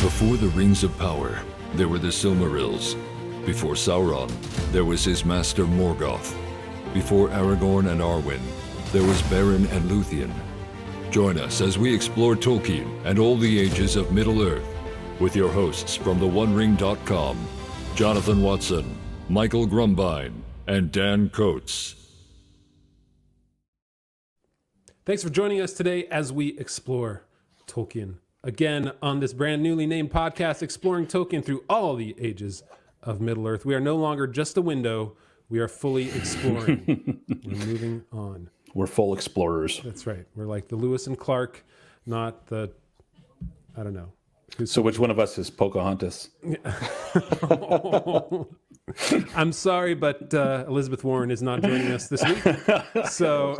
Before the Rings of Power, there were the Silmarils. Before Sauron, there was his master Morgoth. Before Aragorn and Arwen, there was Beren and Luthien. Join us as we explore Tolkien and all the ages of Middle-earth with your hosts from theonering.com, Jonathan Watson, Michael Grumbine, and Dan Coates. Thanks for joining us today as we explore Tolkien. Again, on this brand newly named podcast, exploring Tolkien through all the ages of Middle-earth. We are no longer just a window. We are fully exploring. We're moving on. We're full explorers. That's right. We're like the Lewis and Clark, not the, I don't know. So which one of us is Pocahontas? I'm sorry, but Elizabeth Warren is not joining us this week. So,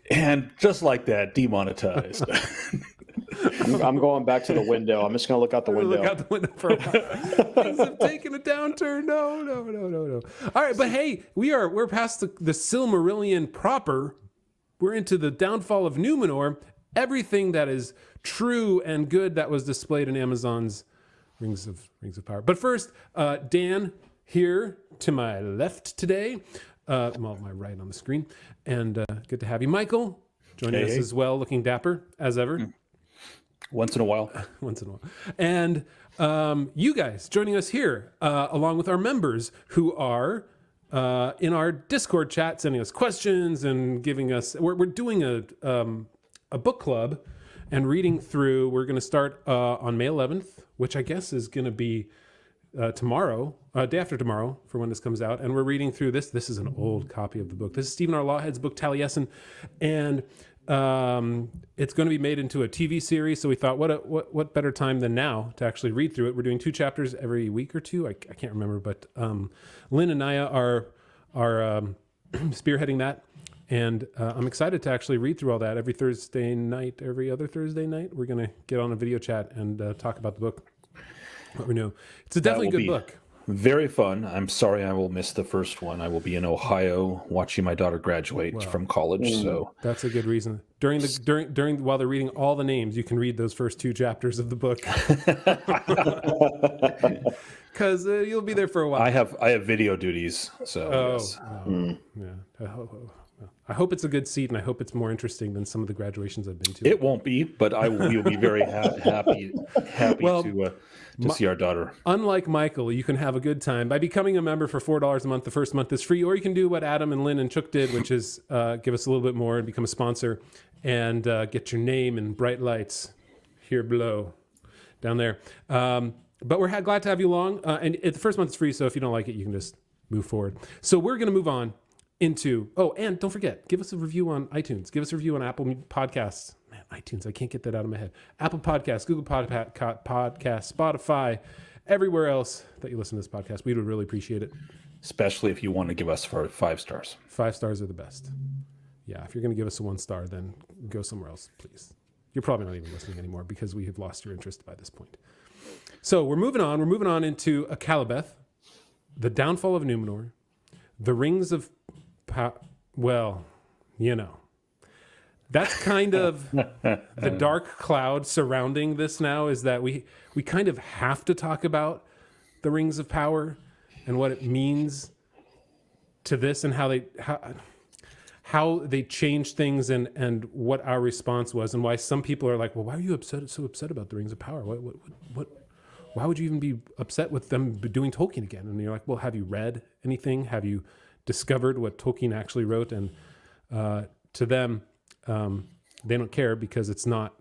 and just like that, demonetized. I'm going back to the window. I'm just going to look out the window. Look out the window for a while. Things have taken a downturn. No. All right, but hey, we're past the Silmarillion proper. We're into the downfall of Númenor. Everything that is true and good that was displayed in Amazon's Rings of Power. But first, Dan here to my left today. Well, my right on the screen. And good to have you, Michael, joining us as well, looking dapper as ever. Once in a while. And you guys joining us here, along with our members who are in our Discord chat, sending us questions and giving us. We're doing a book club and reading through. We're going to start on May 11th, which I guess is going to be tomorrow, day after tomorrow, for when this comes out. And we're reading through this. This is an old copy of the book. This is Stephen R. Lawhead's book, Taliesin, and it's going to be made into a TV series. So we thought, what better time than now to actually read through it? We're doing 2 chapters every week or 2. I can't remember, but Lynn and Naya are spearheading that. And I'm excited to actually read through all that every other Thursday night. We're going to get on a video chat and talk about the book. What we know. It's a definitely good book. Very fun. I'm sorry I will miss the first one. I will be in Ohio watching my daughter graduate from college. So that's a good reason. During while they're reading all the names, you can read those first 2 chapters of the book. Because you'll be there for a while. I have video duties. So yeah. I hope it's a good seat, and I hope it's more interesting than some of the graduations I've been to. It won't be, but we'll be very happy to see our daughter. Unlike Michael, you can have a good time by becoming a member for $4 a month. The first month is free, or you can do what Adam and Lynn and Chuck did, which is give us a little bit more and become a sponsor and get your name in bright lights here below, down there. But we're glad to have you along. And the first month is free, so if you don't like it, you can just move forward. So we're going to move on into, and don't forget, give us a review on iTunes. Give us a review on Apple Podcasts. Man, iTunes, I can't get that out of my head. Apple Podcasts, Google Podcasts, Spotify, everywhere else that you listen to this podcast. We would really appreciate it. Especially if you want to give us 5 stars. 5 stars are the best. Yeah, if you're going to give us a 1 star, then go somewhere else, please. You're probably not even listening anymore because we have lost your interest by this point. So we're moving on. We're moving on into Akallabêth, the downfall of Númenor, the Rings of Well, that's kind of the dark cloud surrounding this now, is that we kind of have to talk about the Rings of Power and what it means to this and how they changed things and what our response was, and why some people are like, well, why are you so upset about the Rings of Power? Why would you even be upset with them doing Tolkien again? And you're like, well, have you read anything? Have you discovered what Tolkien actually wrote? And to them, they don't care because it's not.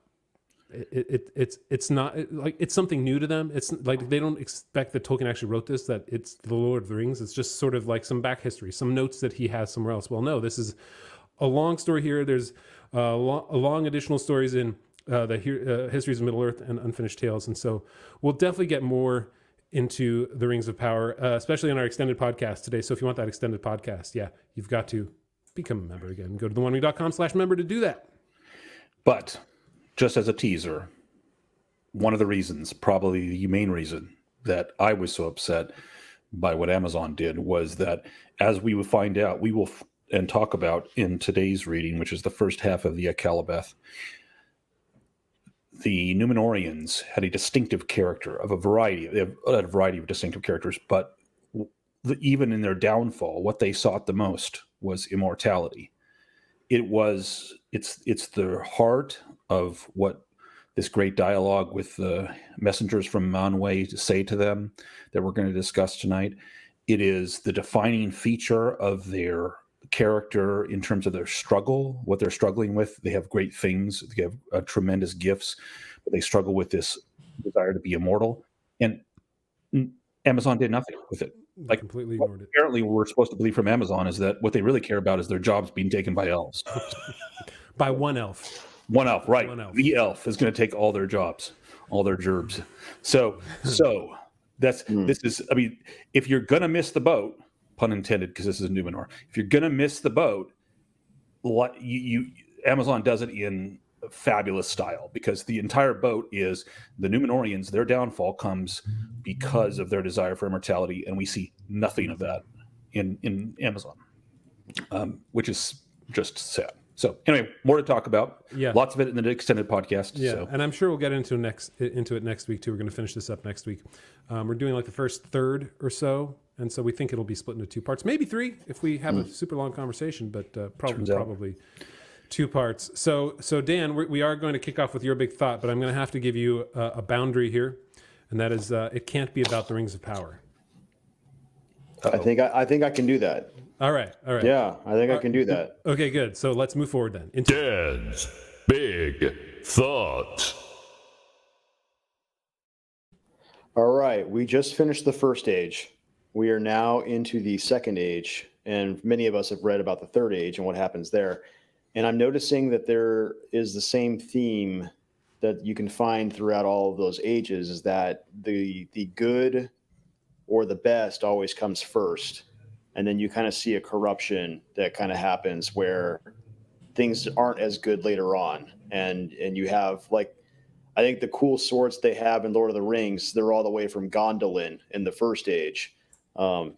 It's not like it's something new to them. It's like they don't expect that Tolkien actually wrote this. That it's the Lord of the Rings. It's just sort of like some back history, some notes that he has somewhere else. Well, no, this is a long story here. There's long additional stories in the histories of Middle Earth and Unfinished Tales, and so we'll definitely get more into the Rings of Power, especially in our extended podcast today. So if you want that extended podcast, you've got to become a member again. Go to theonering.com/member to do that. But just as a teaser, one of the reasons, probably the main reason that I was so upset by what Amazon did was that, as we would find out, we will and talk about in today's reading, which is the first half of the Akallabêth, the Númenorians had a distinctive character of a variety. They have a variety of distinctive characters, but even in their downfall, what they sought the most was immortality. It's the heart of what this great dialogue with the messengers from Manwë to say to them that we're going to discuss tonight. It is the defining feature of their character in terms of their struggle, what they're struggling with. They have great things, they have tremendous gifts, but they struggle with this desire to be immortal. And Amazon did nothing with it. Like, completely ignored it. Apparently, what we're supposed to believe from Amazon is that what they really care about is their jobs being taken by elves. By one elf. One elf, right? One elf. The elf is going to take all their jobs, all their gerbs. So this is. I mean, if you're going to miss the boat, pun intended, because this is Númenor. If you're going to miss the boat, Amazon does it in fabulous style, because the entire boat is the Númenorians. Their downfall comes because of their desire for immortality, and we see nothing of that in Amazon, which is just sad. So anyway, more to talk about. Yeah, lots of it in the extended podcast. Yeah, so. And I'm sure we'll get into it next week too. We're going to finish this up next week. We're doing like the first third or so, and so we think it'll be split into 2 parts, maybe 3 if we have a super long conversation, but probably 2 parts. So Dan, we are going to kick off with your big thought, but I'm going to have to give you a boundary here, and that is it can't be about the Rings of Power. I think I can do that. All right. Yeah, I think I can do that. Okay, good. So let's move forward then. Dan's big thought. All right, we just finished the first age. We are now into the second age, and many of us have read about the third age and what happens there. And I'm noticing that there is the same theme that you can find throughout all of those ages, is that the good or the best always comes first. And then you kind of see a corruption that kind of happens where things aren't as good later on. And you have, like, I think the cool swords they have in Lord of the Rings, they're all the way from Gondolin in the first age,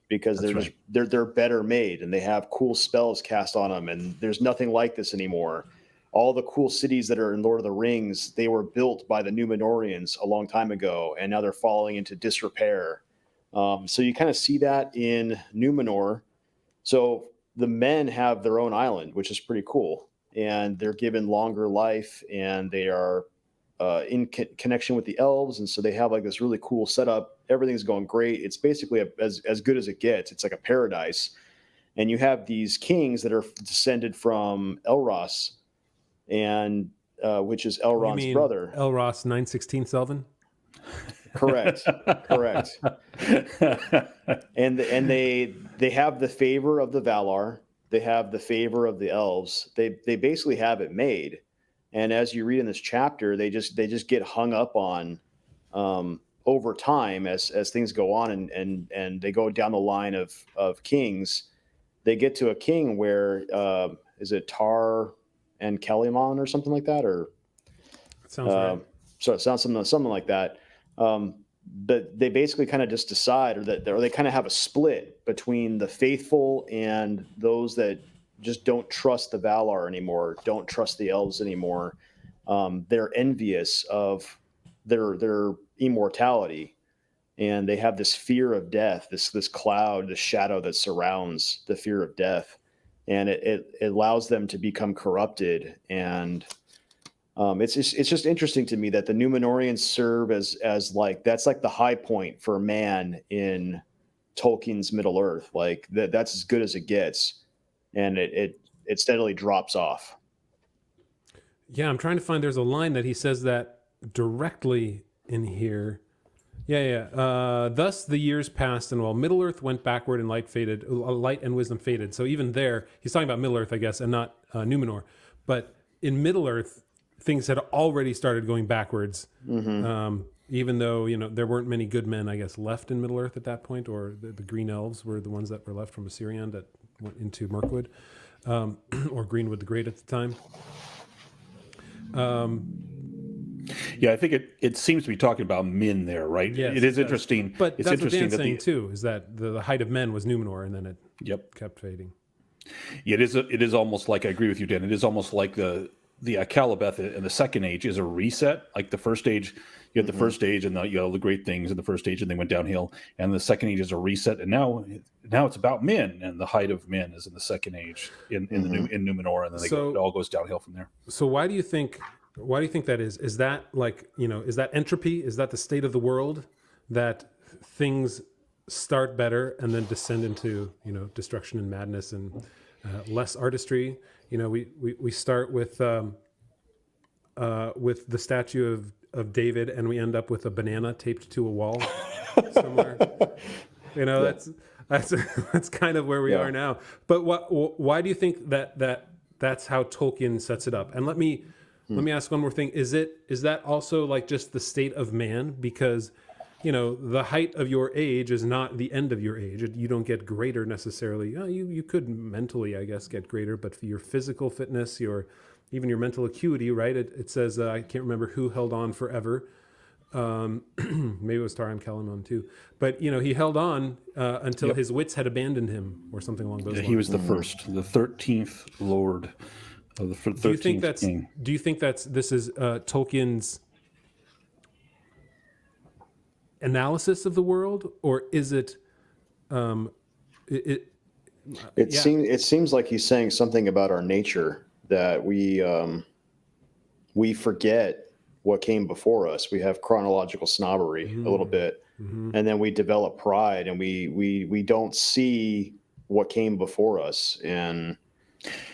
because they're better made and they have cool spells cast on them. And there's nothing like this anymore. All the cool cities that are in Lord of the Rings, they were built by the Númenorians a long time ago, and now they're falling into disrepair. So you kind of see that in Númenor. So the men have their own island, which is pretty cool, and they're given longer life, and they are in connection with the elves, and so they have like this really cool setup. Everything's going great. It's basically as good as it gets. It's like a paradise, and you have these kings that are descended from Elros, and which is Elrond's brother. Elros 916 Selvin. Correct. And they have the favor of the Valar. They have the favor of the elves. They basically have it made. And as you read in this chapter, they just get hung up on over time as things go on, and they go down the line of kings. They get to a king where is it Tar and Kellyman or something like that, or that sounds right. So it sounds something like that. But they basically kind of just decide, or they kind of have a split between the faithful and those that just don't trust the Valar anymore, don't trust the elves anymore. They're envious of their immortality, and they have this fear of death, this cloud, this shadow that surrounds the fear of death, and it allows them to become corrupted. And it's just interesting to me that the Númenorians serve as like, that's like the high point for man in Tolkien's Middle Earth. Like that's as good as it gets, and it steadily drops off. Yeah, I'm trying to find. There's a line that he says that directly in here. Yeah. Thus the years passed, and while Middle Earth went backward and light and wisdom faded. So even there, he's talking about Middle Earth, I guess, and not Númenor. But in Middle Earth, things had already started going backwards, even though there weren't many good men, I guess, left in Middle Earth at that point, or the Green Elves were the ones that were left from Assyrian that went into Mirkwood, or Greenwood the Great at the time. Yeah, I think it seems to be talking about men there, right? Yes, it is interesting. But it's that's interesting what Dan's saying too, is that the height of men was Númenor, and then it kept fading. Yeah, it is almost like, I agree with you, Dan. It is almost like the the Akallabêth in the second age is a reset. Like the first age, you had the first age and you had all the great things in the first age, and they went downhill. And the second age is a reset, and now it's about men, and the height of men is in the second age in Númenor, and then it all goes downhill from there. So why do you think that is? Is that like, is that entropy? Is that the state of the world, that things start better and then descend into destruction and madness and less artistry? We start with the statue of David, and we end up with a banana taped to a wall somewhere. That's kind of where we are now. But why do you think that's how Tolkien sets it up? And let me ask one more thing. Is that also like just the state of man? Because the height of your age is not the end of your age. You don't get greater necessarily. You could mentally, I guess, get greater, but for your physical fitness, even your mental acuity, right? It says, I can't remember who held on forever. Maybe it was Taran Kalamon too. But, he held on until his wits had abandoned him, or something along those lines. He was the first, the 13th Lord of the 13th King. Do you think this is Tolkien's analysis of the world, or is it? It seems like he's saying something about our nature, that we forget what came before us. We have chronological snobbery a little bit, and then we develop pride, and we don't see what came before us, and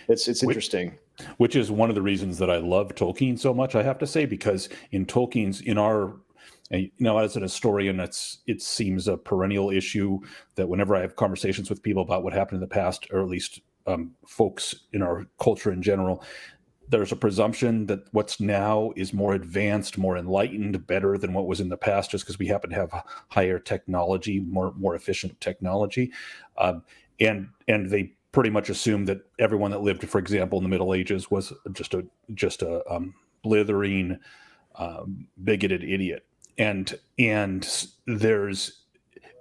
it's interesting. Which is one of the reasons that I love Tolkien so much, I have to say, because as an historian, it seems a perennial issue that whenever I have conversations with people about what happened in the past, or at least folks in our culture in general, there's a presumption that what's now is more advanced, more enlightened, better than what was in the past, just because we happen to have higher technology, more efficient technology, and they pretty much assume that everyone that lived, for example, in the Middle Ages was just a blithering, bigoted idiot. And there's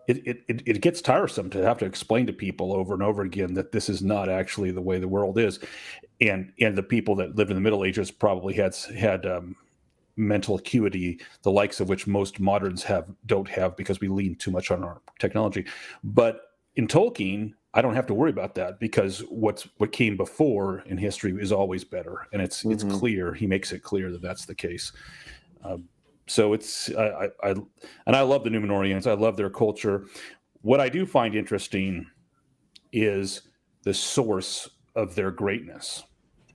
it gets tiresome to have to explain to people over and over again that this is not actually the way the world is, and the people that lived in the Middle Ages probably had mental acuity, the likes of which most moderns don't have, because we lean too much on our technology. But in Tolkien, I don't have to worry about that, because what came before in history is always better, and it's clear. He makes it clear that that's the case. So I love the Númenorians. I love their culture. What I do find interesting is the source of their greatness,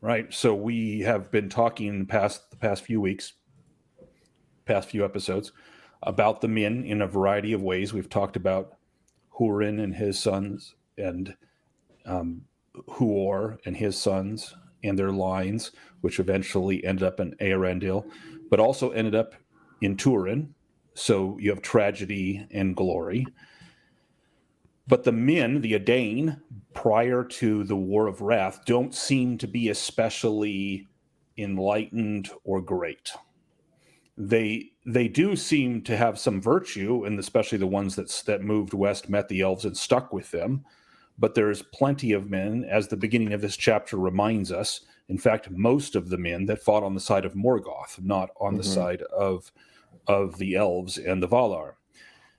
right? So we have been talking the past few weeks, past few episodes, about the men in a variety of ways. We've talked about Hurin and his sons, and Huor and his sons and their lines, which eventually ended up in Eärendil, but also ended up in Turin. So you have tragedy and glory. But the men, the Edain, prior to the War of Wrath, don't seem to be especially enlightened or great. They do seem to have some virtue, and especially the ones that moved west, met the elves, and stuck with them. But there's plenty of men, as the beginning of this chapter reminds us. In fact, most of the men that fought on the side of Morgoth, not on the side of the elves and the Valar.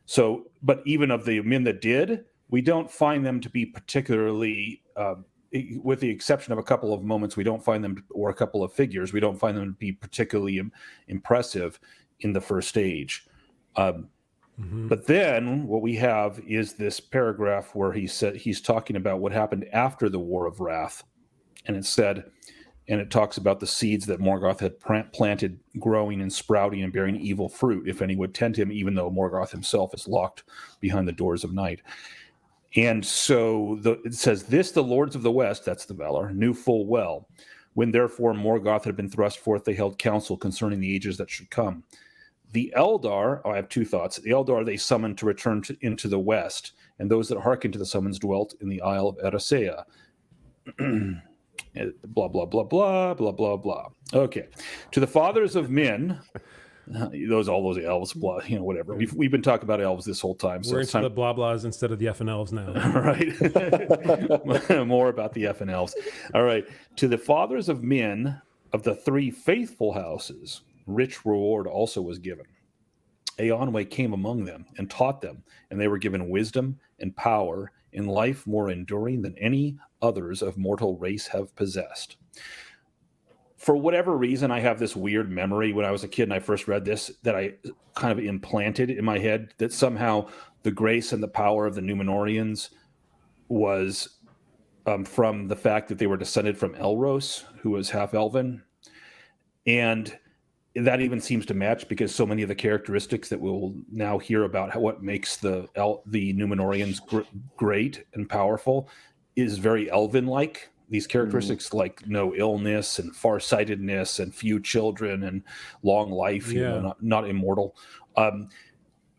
So, but even of the men that did, we don't find them to be particularly, with the exception of a couple of moments, we don't find them, or a couple of figures, we don't find them to be particularly impressive in the first age. But then what we have is this paragraph where he's talking about what happened after the War of Wrath. And it talks about the seeds that Morgoth had planted, growing and sprouting and bearing evil fruit, if any would tend him, even though Morgoth himself is locked behind the doors of night. And so it says, "This the lords of the West," that's the Valar, "knew full well. When therefore Morgoth had been thrust forth, they held counsel concerning the ages that should come. The Eldar," I have two thoughts. "The Eldar they summoned to return into the West, and those that hearkened to the summons dwelt in the Isle of Eressëa." Blah, blah, blah, blah, blah, blah, blah. Okay. "To the fathers of men," all those elves, blah, whatever. We've been talking about elves this whole time. So we're into the blah blahs instead of the F and L's now. Right. More about the F and L's. All right. "To the fathers of men of the 3 faithful houses, rich reward also was given. Eonwe came among them and taught them, and they were given wisdom and power in life more enduring than any others of mortal race have possessed. For whatever reason, I have this weird memory when I was a kid and I first read this that I kind of implanted in my head that somehow the grace and the power of the Númenorians was from the fact that they were descended from Elros, who was half elven. And that even seems to match because so many of the characteristics that we'll now hear about what makes the Númenorians great and powerful is very elven-like. These characteristics like no illness and farsightedness and few children and long life, you know, not immortal.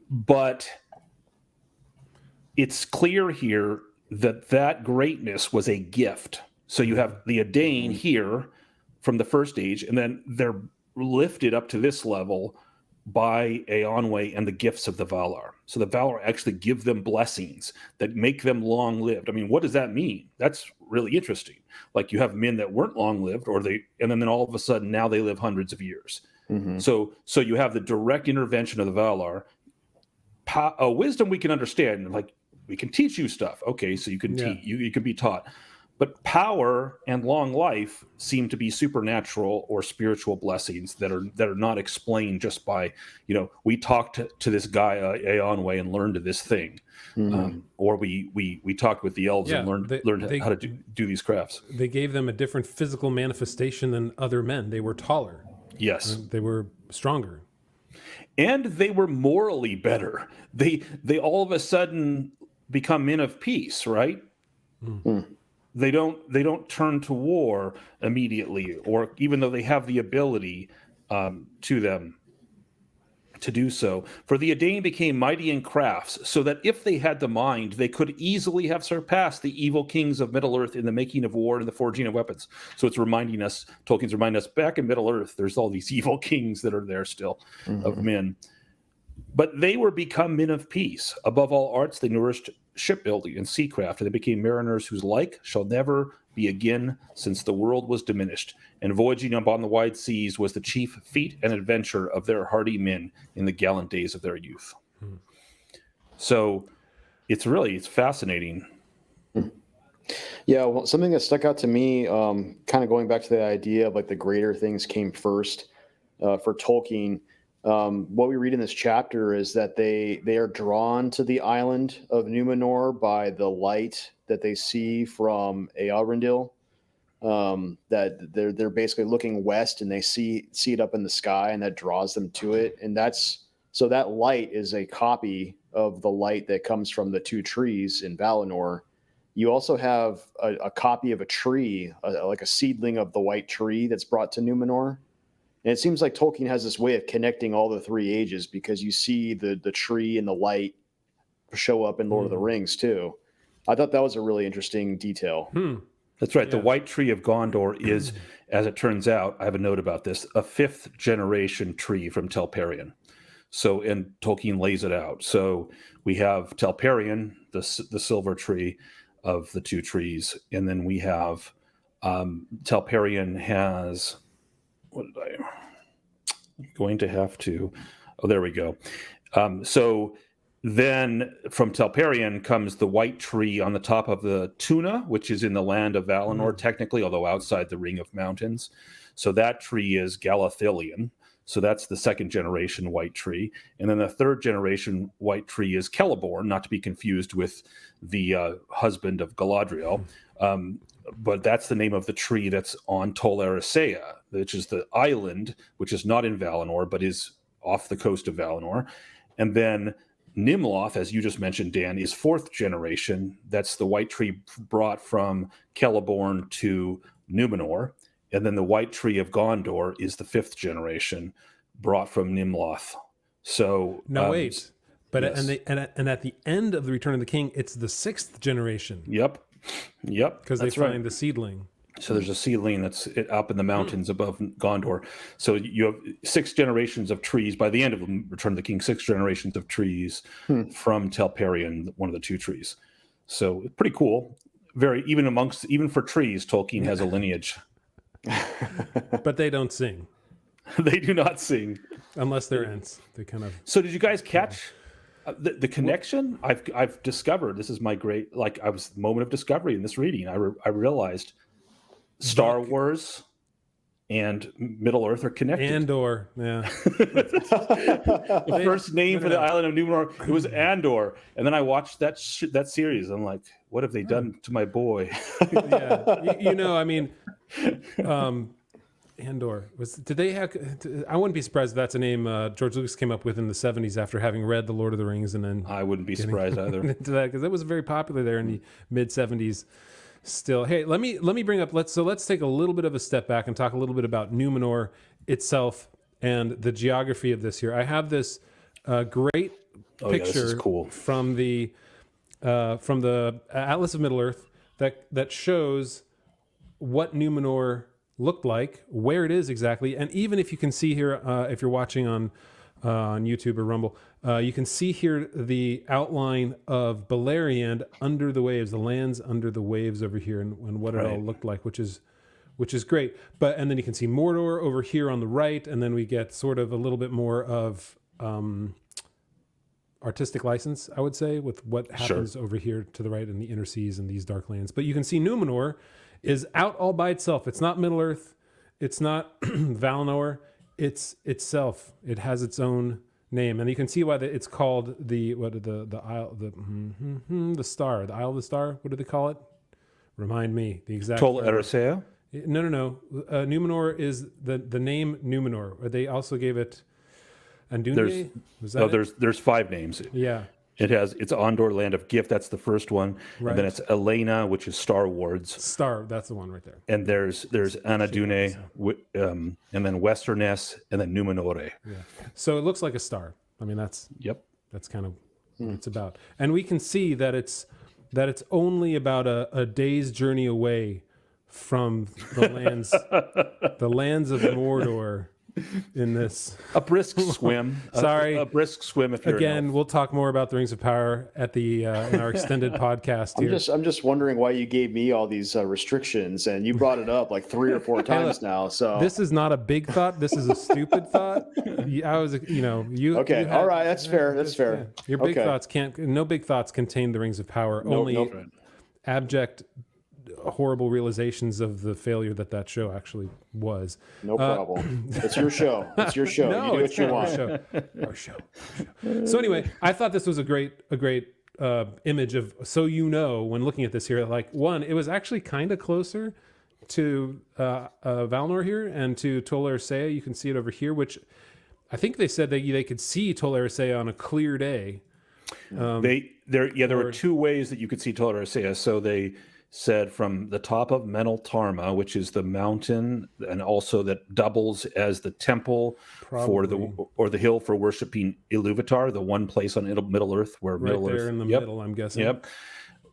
But it's clear here that greatness was a gift. So you have the Edain here from the first age, and then they're lifted up to this level by Eonwe and the gifts of the Valar. So the Valar actually give them blessings that make them long-lived. I mean, what does that mean? That's really interesting. Like you have men that weren't long-lived, and then all of a sudden now they live hundreds of years. So you have the direct intervention of the Valar. Wisdom we can understand, like we can teach you stuff. Okay, so you can you can be taught. But power and long life seem to be supernatural or spiritual blessings that are not explained just by, you know, we talked to this guy Eonwe and learned this thing, or we talked with the elves and learned how to do these crafts. They gave them a different physical manifestation than other men. They were taller. Yes, they were stronger, and they were morally better. They all of a sudden become men of peace, right? They don't turn to war immediately, or even though they have the ability to them to do so. For the Edain became mighty in crafts, so that if they had the mind, they could easily have surpassed the evil kings of Middle-earth in the making of war and the forging of weapons. So it's reminding us, Tolkien's reminding us, back in Middle-earth, there's all these evil kings that are there still of men. But they were become men of peace. Above all arts, they nourished shipbuilding and seacraft, and they became mariners whose like shall never be again since the world was diminished. And voyaging upon the wide seas was the chief feat and adventure of their hardy men in the gallant days of their youth. So it's fascinating. Yeah, well, something that stuck out to me, kind of going back to the idea of like the greater things came first for Tolkien. What we read in this chapter is that they are drawn to the island of Númenor by the light that they see from Eärendil. That they're basically looking west and they see it up in the sky, and that draws them to it. And so that light is a copy of the light that comes from the 2 trees in Valinor. You also have a copy of a tree, like a seedling of the white tree that's brought to Númenor. And it seems like Tolkien has this way of connecting all the 3 ages, because you see the tree and the light show up in Lord of the Rings too. I thought that was a really interesting detail. That's right. Yeah. The white tree of Gondor is, as it turns out, I have a note about this, a 5th generation tree from Telperion. So, and Tolkien lays it out. So we have Telperion, the silver tree of the 2 trees. And then we have Telperion has... I'm going to have to... Oh, there we go. So then from Telperion comes the white tree on the top of the Tuna, which is in the land of Valinor, technically, although outside the Ring of Mountains. So that tree is Galathilion. So that's the 2nd generation white tree. And then the 3rd generation white tree is Celeborn, not to be confused with the husband of Galadriel. But that's the name of the tree that's on Tol Eressëa, which is the island, which is not in Valinor, but is off the coast of Valinor. And then Nimloth, as you just mentioned, Dan, is 4th generation. That's the white tree brought from Celeborn to Númenor. And then the white tree of Gondor is the 5th generation brought from Nimloth. So wait. But yes. and at the end of the Return of the King, it's the 6th generation. Yep. Because they find the seedling. So there's a seedling that's up in the mountains above Gondor. So you have 6 generations of trees. By the end of Return of the King, 6 generations of trees from Telperion, one of the 2 trees. So pretty cool. Even for trees, Tolkien has a lineage. But they don't sing They do not sing. unless they're Ents. They kind of. So did you guys catch the connection? I've discovered, this is my great, like, I was the moment of discovery in this reading. I realized Star Wars and Middle Earth are connected. Andor, yeah. The first name for the island of Númenor, it was Andor, and then I watched that series. I'm like, what have they done to my boy? Yeah, I mean, Andor did they have? I wouldn't be surprised if that's a name George Lucas came up with in the '70s after having read The Lord of the Rings, and then I wouldn't be surprised either. into that because it was very popular there in the mid '70s. Still, hey, let me bring up. Let's take a little bit of a step back and talk a little bit about Númenor itself and the geography of this here. I have this great picture from the Atlas of Middle Earth that shows what Númenor looked like, where it is exactly, and even if you can see here, if you're watching on YouTube or Rumble, you can see here the outline of Beleriand under the waves, the lands under the waves over here, and what it all looked like, which is great. And then you can see Mordor over here on the right, and then we get sort of a little bit more of artistic license, I would say, with what happens over here to the right in the inner seas and these dark lands. But you can see Númenor is out all by itself. It's not Middle Earth. It's not Valinor. It's itself. It has its own name, and you can see why it's called the isle, the star, the Isle of the Star. What do they call it? Remind me the exact. Tol Eressëa? No. Númenor is the name Númenor. They also gave it Andúni. There's 5 names. Yeah. It's Andor, land of gift. That's the first one, right. And then it's Elena, which is Star Wards. Star, that's the one right there. And there's Anadune, and then Westerness, and then Númenore. Yeah. So it looks like a star. I mean, that's kind of what it's about. And we can see that it's only about a day's journey away from the lands of Mordor. In this, a brisk swim. Sorry, a brisk swim. If you're again, we'll talk more about the Rings of Power at the in our extended podcast. Here. I'm just wondering why you gave me all these restrictions, and you brought it up like 3 or 4 times now. So this is not a big thought. This is a stupid thought. I was, you. Okay, all right, that's fair. That's fair. Yeah. Your big thoughts no big thoughts contain the Rings of Power. Only abject, horrible realizations of the failure that show actually was. No problem. It's your show. It's your show. No, you do what you want. Our show. So anyway, I thought this was a great image of, when looking at this here, like one, it was actually kind of closer to Valinor here and to Tol Eressëa. You can see it over here, which I think they said they could see Tol Eressëa on a clear day. There were 2 ways that you could see Tol Eressëa. So they said from the top of Menel Tarma, which is the mountain, and also that doubles as the temple or the hill for worshiping Iluvatar, the one place on Middle Earth where Middle Earth in the middle, I'm guessing. Yep.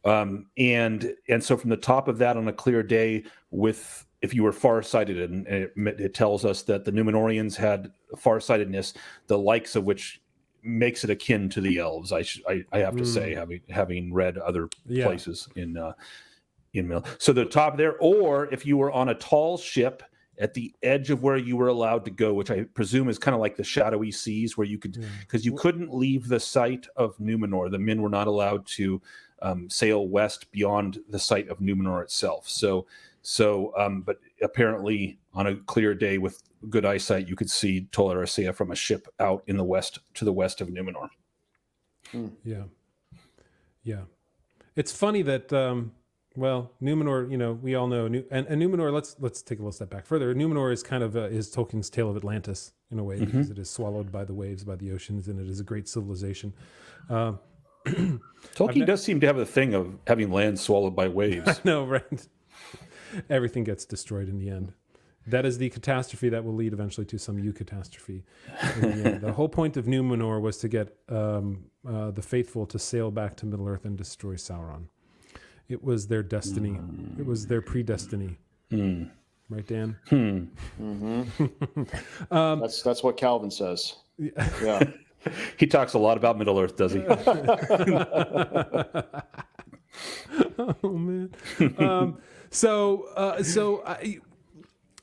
And so from the top of that on a clear day, if you were farsighted, and it tells us that the Númenorians had farsightedness, the likes of which makes it akin to the elves. I have to say, having read other places in Middle. So the top there, or if you were on a tall ship at the edge of where you were allowed to go, which I presume is kind of like the shadowy seas, where you could, because you couldn't leave the site of Númenor. The men were not allowed to sail west beyond the site of Númenor itself. But apparently on a clear day with good eyesight, you could see Tol Eressëa from a ship out in the west, to the west of Númenor. Yeah. It's funny that, Númenor, we all know, and Númenor, let's take a little step back further. Númenor is kind of is Tolkien's Tale of Atlantis in a way, because it is swallowed by the waves, by the oceans, and it is a great civilization. Tolkien does seem to have a thing of having land swallowed by waves. I know, right? Everything gets destroyed in the end. That is the catastrophe that will lead eventually to some catastrophe. The whole point of Númenor was to get the faithful to sail back to Middle-earth and destroy Sauron. It was their destiny. It was their predestiny. Right, Dan? That's what Calvin says. Yeah. He talks a lot about Middle-earth, does he? Oh man.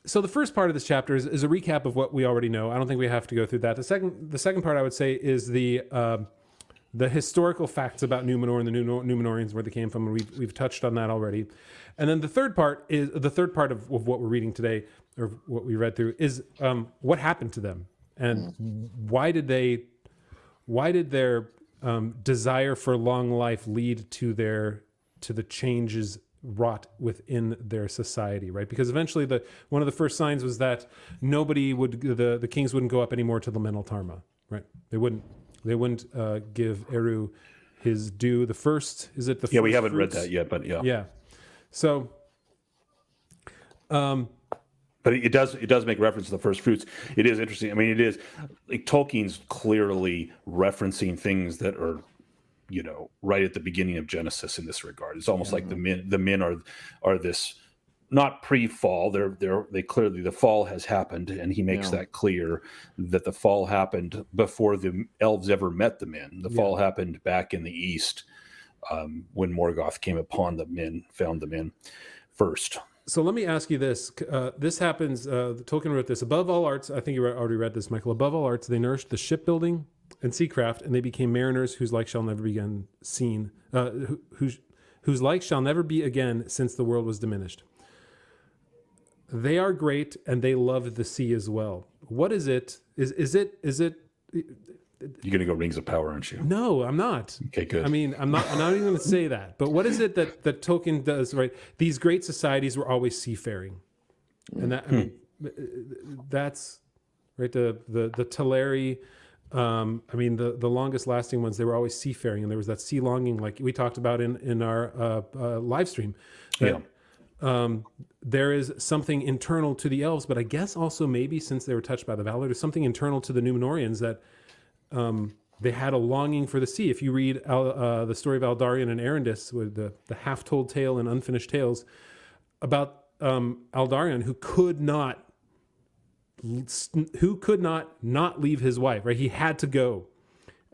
So the first part of this chapter is a recap of what we already know. I don't think we have to go through that. The second part I would say is the historical facts about Númenor and the Númenorians, where they came from, and we've touched on that already. And then the third part of what we're reading today, or what we read through, is what happened to them, and why did their desire for long life lead to the changes wrought within their society, right? Because eventually one of the first signs was that the kings wouldn't go up anymore to the Meneltarma, right? They wouldn't give Eru his due. The first, is it the first? Yeah, we haven't fruits? read that yet, but yeah. Yeah. So, but it does make reference to the first fruits. It is interesting. I mean, it is like Tolkien's clearly referencing things that are, right at the beginning of Genesis in this regard. It's almost like the men are this, not pre-fall. They clearly, the fall has happened, and he makes that clear that the fall happened before the elves ever met the men. The fall happened back in the east, when Morgoth came upon the men, found the men first. So let me ask you this. This happens, Tolkien wrote this, above all arts, I think you already read this, Michael, above all arts, they nourished the shipbuilding and seacraft, and they became mariners whose like shall never be again seen, whose like shall never be again since the world was diminished. They are great, and they love the sea as well. What is it? Is it? You're going to go Rings of Power, aren't you? No, I'm not. Okay, good. I mean, I'm not even going to say that. But what is it that Tolkien does, right? These great societies were always seafaring. And that, I mean, that's, right, the Teleri, I mean, the longest lasting ones, they were always seafaring. And there was that sea longing, like we talked about in our live stream. That, there is something internal to the elves, but I guess also maybe since they were touched by the Valar, there's something internal to the Númenorians that they had a longing for the sea. If you read the story of Aldarion and Erendis, with the half-told tale and unfinished tales about Aldarion, who could not not leave his wife, right? He had to go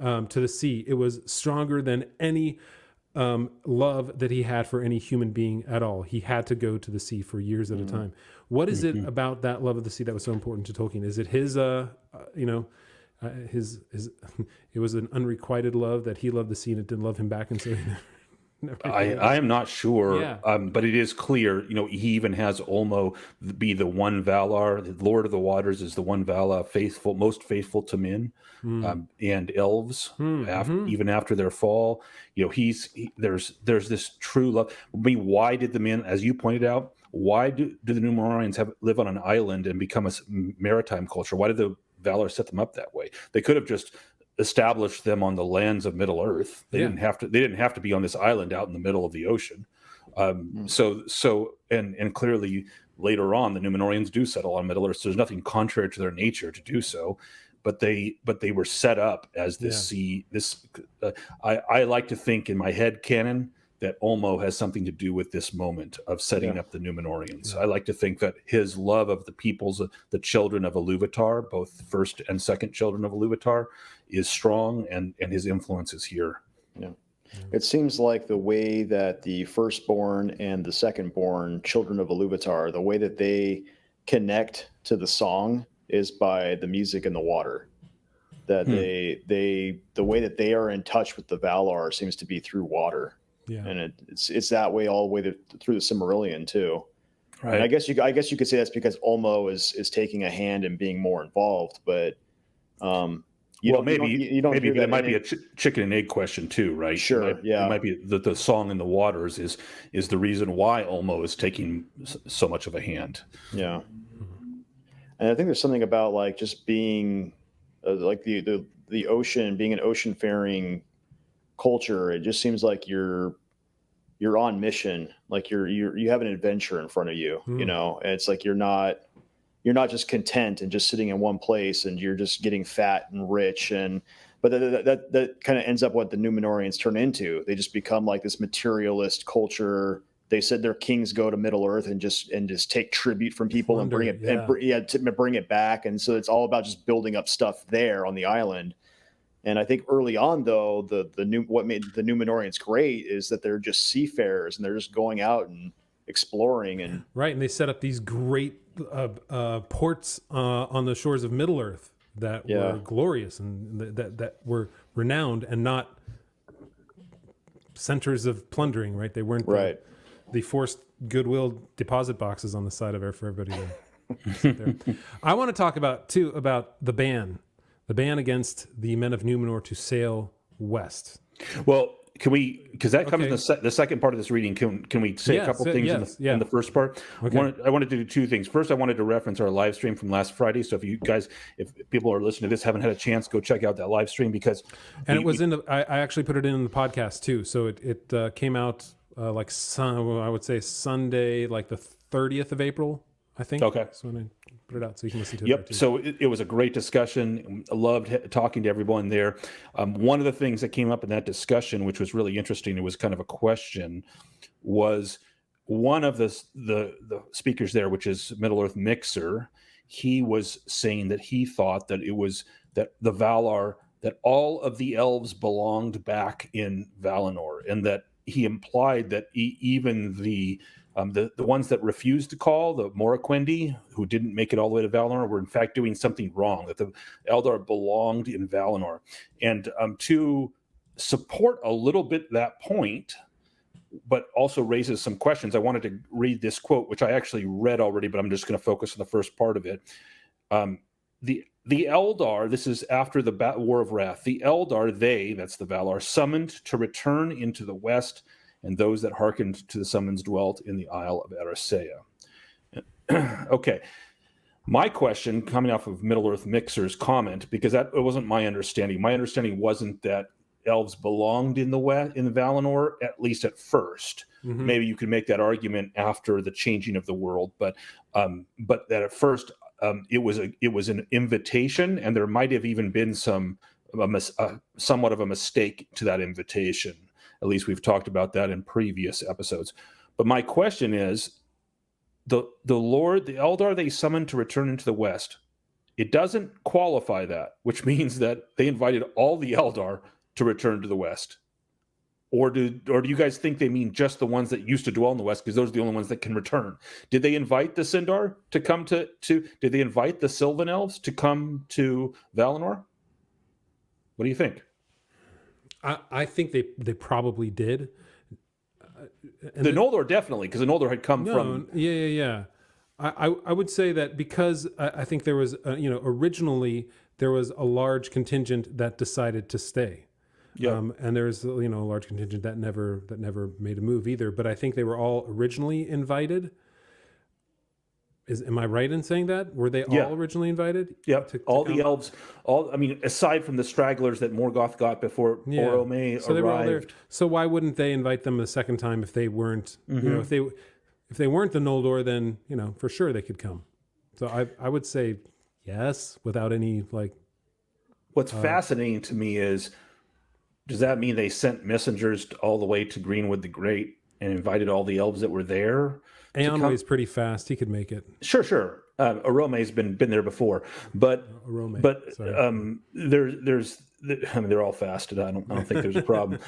to the sea. It was stronger than any love that he had for any human being at all. He had to go to the sea for years at a time. What is it about that love of the sea that was so important to Tolkien? Is it his, his it was an unrequited love that he loved the sea and it didn't love him back, and so I am not sure, Yeah. but it is clear. He even has Olmo be the one Valar. The Lord of the Waters is the one Valar, most faithful to men and elves. Even after their fall, there's this true love. I mean, why did the men, as you pointed out, why do the Númenorians live on an island and become a maritime culture? Why did the Valar set them up that way? They could have just established them on the lands of Middle Earth. They didn't have to be on this island out in the middle of the ocean. So clearly later on, the Númenorians do settle on Middle Earth. So there's nothing contrary to their nature to do so, but they were set up as this sea. I like to think in my head canon that Olmo has something to do with this moment of setting up the Númenorians. I like to think that his love of the peoples, the children of Ilúvatar, both first and second children of Ilúvatar, is strong, and his influence is here. Yeah. It seems like the way that the firstborn and the secondborn children of Ilúvatar, the way that they connect to the song is by the music and the water. That the way that they are in touch with the Valar seems to be through water. Yeah. And it's that way all the way through the Silmarillion too. Right. And I guess you could say that's because Olmo is taking a hand and being more involved, but you don't maybe that might be a chicken and egg question too, right? Sure. It might be that the song in the waters is the reason why Olmo is taking so much of a hand. Yeah. And I think there's something about like just being like the ocean, being an ocean faring culture. It just seems like you're on mission, like you have an adventure in front of you, and it's like you're not just content and just sitting in one place and you're just getting fat and rich, but that kind of ends up what the Númenorians turn into. They just become like this materialist culture. They said their kings go to Middle Earth and just take tribute from people and bring it back, and so it's all about just building up stuff there on the island. And I think early on, though, what made the Númenorians great is that they're just seafarers and they're just going out and exploring and right. And they set up these great ports on the shores of Middle Earth that were glorious and that were renowned and not centers of plundering. Right, they weren't the forced goodwill deposit boxes on the side of for everybody to sit there. I want to talk about the ban against the men of Númenor to sail west. Well, can we, because that comes in the second part of this reading, can we say a couple things in the first part? Okay. I wanted to do two things. First, I wanted to reference our live stream from last Friday. So if people are listening to this, haven't had a chance, go check out that live stream because... And it was I actually put it in the podcast too. So it came out I would say Sunday, like the 30th of April, I think. Okay. So when I put it out so you can listen to it. Yep. So it was a great discussion. I loved talking to everyone there. One of the things that came up in that discussion, which was really interesting, it was kind of a question, was one of the speakers there, which is Middle Earth Mixer. He was saying that he thought that it was that the Valar, that all of the elves belonged back in Valinor, and that he implied that even the ones that refused to call, the Morroquendi, who didn't make it all the way to Valinor, were in fact doing something wrong, that the Eldar belonged in Valinor. And to support a little bit that point, but also raises some questions, I wanted to read this quote, which I actually read already, but I'm just going to focus on the first part of it. The Eldar, this is after the War of Wrath, the Eldar, that's the Valar, summoned to return into the west, and those that hearkened to the summons dwelt in the Isle of Eressëa. Okay. My question, coming off of Middle-earth Mixer's comment, because it wasn't my understanding. My understanding wasn't that elves belonged in the West, in the Valinor, at least at first. Mm-hmm. Maybe you could make that argument after the changing of the world, but that at first it was an invitation, and there might have even been somewhat of a mistake to that invitation. At least we've talked about that in previous episodes. But my question is, the Eldar they summoned to return into the West, it doesn't qualify that, which means that they invited all the Eldar to return to the West. Or do you guys think they mean just the ones that used to dwell in the West, because those are the only ones that can return? Did they invite the Sindar to come to did they invite the Sylvan Elves to come to Valinor? What do you think? I think they probably did. The Noldor definitely, because the Noldor had come from... Yeah. I would say that because I think there was, originally there was a large contingent that decided to stay. Yeah. And there's, a large contingent that never made a move either. But I think they were all originally invited. Am I right in saying that? Were they all originally invited? Yeah. All the elves, aside from the stragglers that Morgoth got before Orome arrived. They were all there. So why wouldn't they invite them a second time if they weren't, if they weren't the Noldor, then, for sure they could come. So I would say yes, without any What's fascinating to me is, does that mean they sent messengers all the way to Greenwood the Great and invited all the elves that were there? Eonway's pretty fast. He could make it. Sure. Arome's been there before, but there's they're all fast. I don't think there's a problem.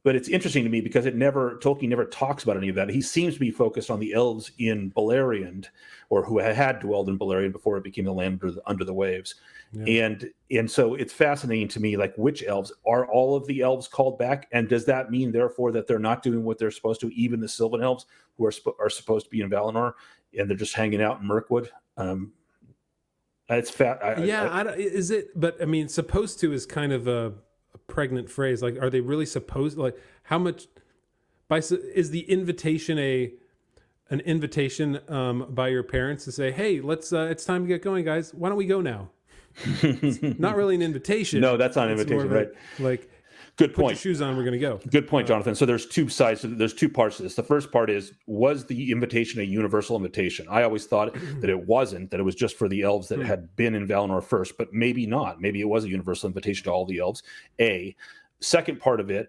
But it's interesting to me because Tolkien never talks about any of that. He seems to be focused on the elves in Beleriand, or who had dwelled in Beleriand before it became the land under the waves. Yeah. And so it's fascinating to me, which elves are all of the elves called back, and does that mean therefore that they're not doing what they're supposed to? Even the Sylvan elves who are supposed to be in Valinor, and they're just hanging out in Mirkwood. It's is it? But I mean, supposed to is kind of a pregnant phrase. Are they really supposed? How much? Is the invitation an invitation by your parents to say, "Hey, let's it's time to get going, guys. Why don't we go now?" It's not really an invitation. No, that's not an invitation, right? Good point. Put your shoes on. We're going to go. Good point, Jonathan. So there's two sides. There's two parts to this. The first part is, was the invitation a universal invitation? I always thought that it wasn't, that it was just for the elves that had been in Valinor first, but maybe not. Maybe it was a universal invitation to all the elves. Second part of it,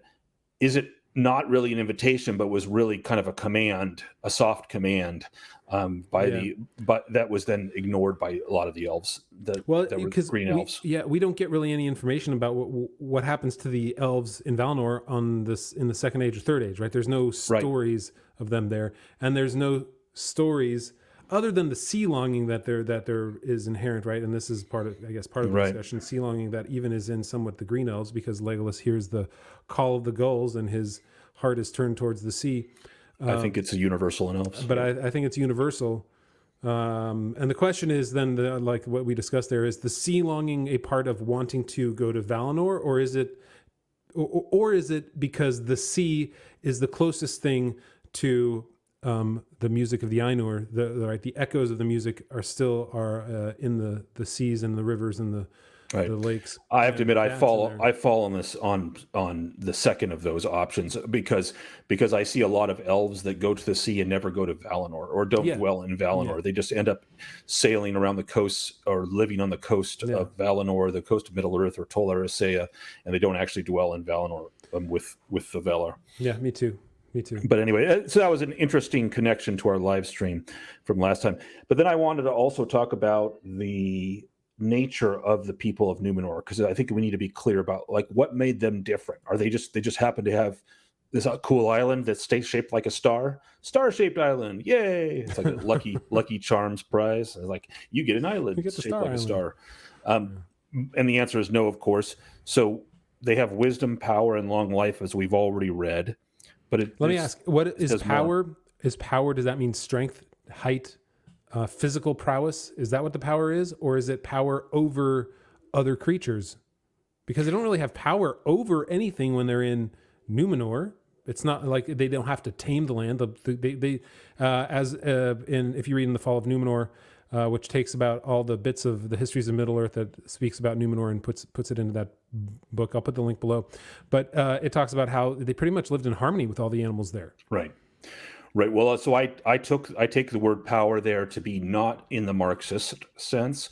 is it not really an invitation, but was really kind of a command, a soft command, but that was then ignored by a lot of the elves that were green elves. We don't get really any information about what happens to the elves in Valinor in the Second Age or Third Age, right? There's no stories of them there, and there's no stories other than the sea longing that there is inherent, right? And this is part of the discussion, sea longing that even is in somewhat the green elves, because Legolas hears the call of the gulls and his heart is turned towards the sea. I think it's a universal in elves. But I think it's universal. And the question is then, like what we discussed there, is the sea longing a part of wanting to go to Valinor, or is it because the sea is the closest thing to the music of the Ainur? The echoes of the music are still in the seas and the rivers and the lakes. I have to admit, I fall on this on the second of those options because I see a lot of elves that go to the sea and never go to Valinor or don't dwell in Valinor. They just end up sailing around the coast or living on the coast of Valinor, the coast of Middle Earth or Tol Eressëa, and they don't actually dwell in Valinor with the Valar. Yeah, me too. But anyway, so that was an interesting connection to our live stream from last time. But then I wanted to also talk about the nature of the people of Númenor, because I think we need to be clear about like what made them different. Are they just happen to have this cool island that's shaped like a star-shaped island? Yay! It's like a lucky charms prize. It's like you get an island shaped like a star. And the answer is no, of course. So they have wisdom, power, and long life, as we've already read. But let me ask: what is power? More. Is power? Does that mean strength, height, physical prowess? Is that what the power is, or is it power over other creatures? Because they don't really have power over anything when they're in Númenor. It's not like they don't have to tame the land. If you read in the Fall of Númenor, which takes about all the bits of the histories of Middle Earth that speaks about Númenor and puts it into that book. I'll put the link below. But it talks about how they pretty much lived in harmony with all the animals there. Right. Well, so I take the word power there to be not in the Marxist sense,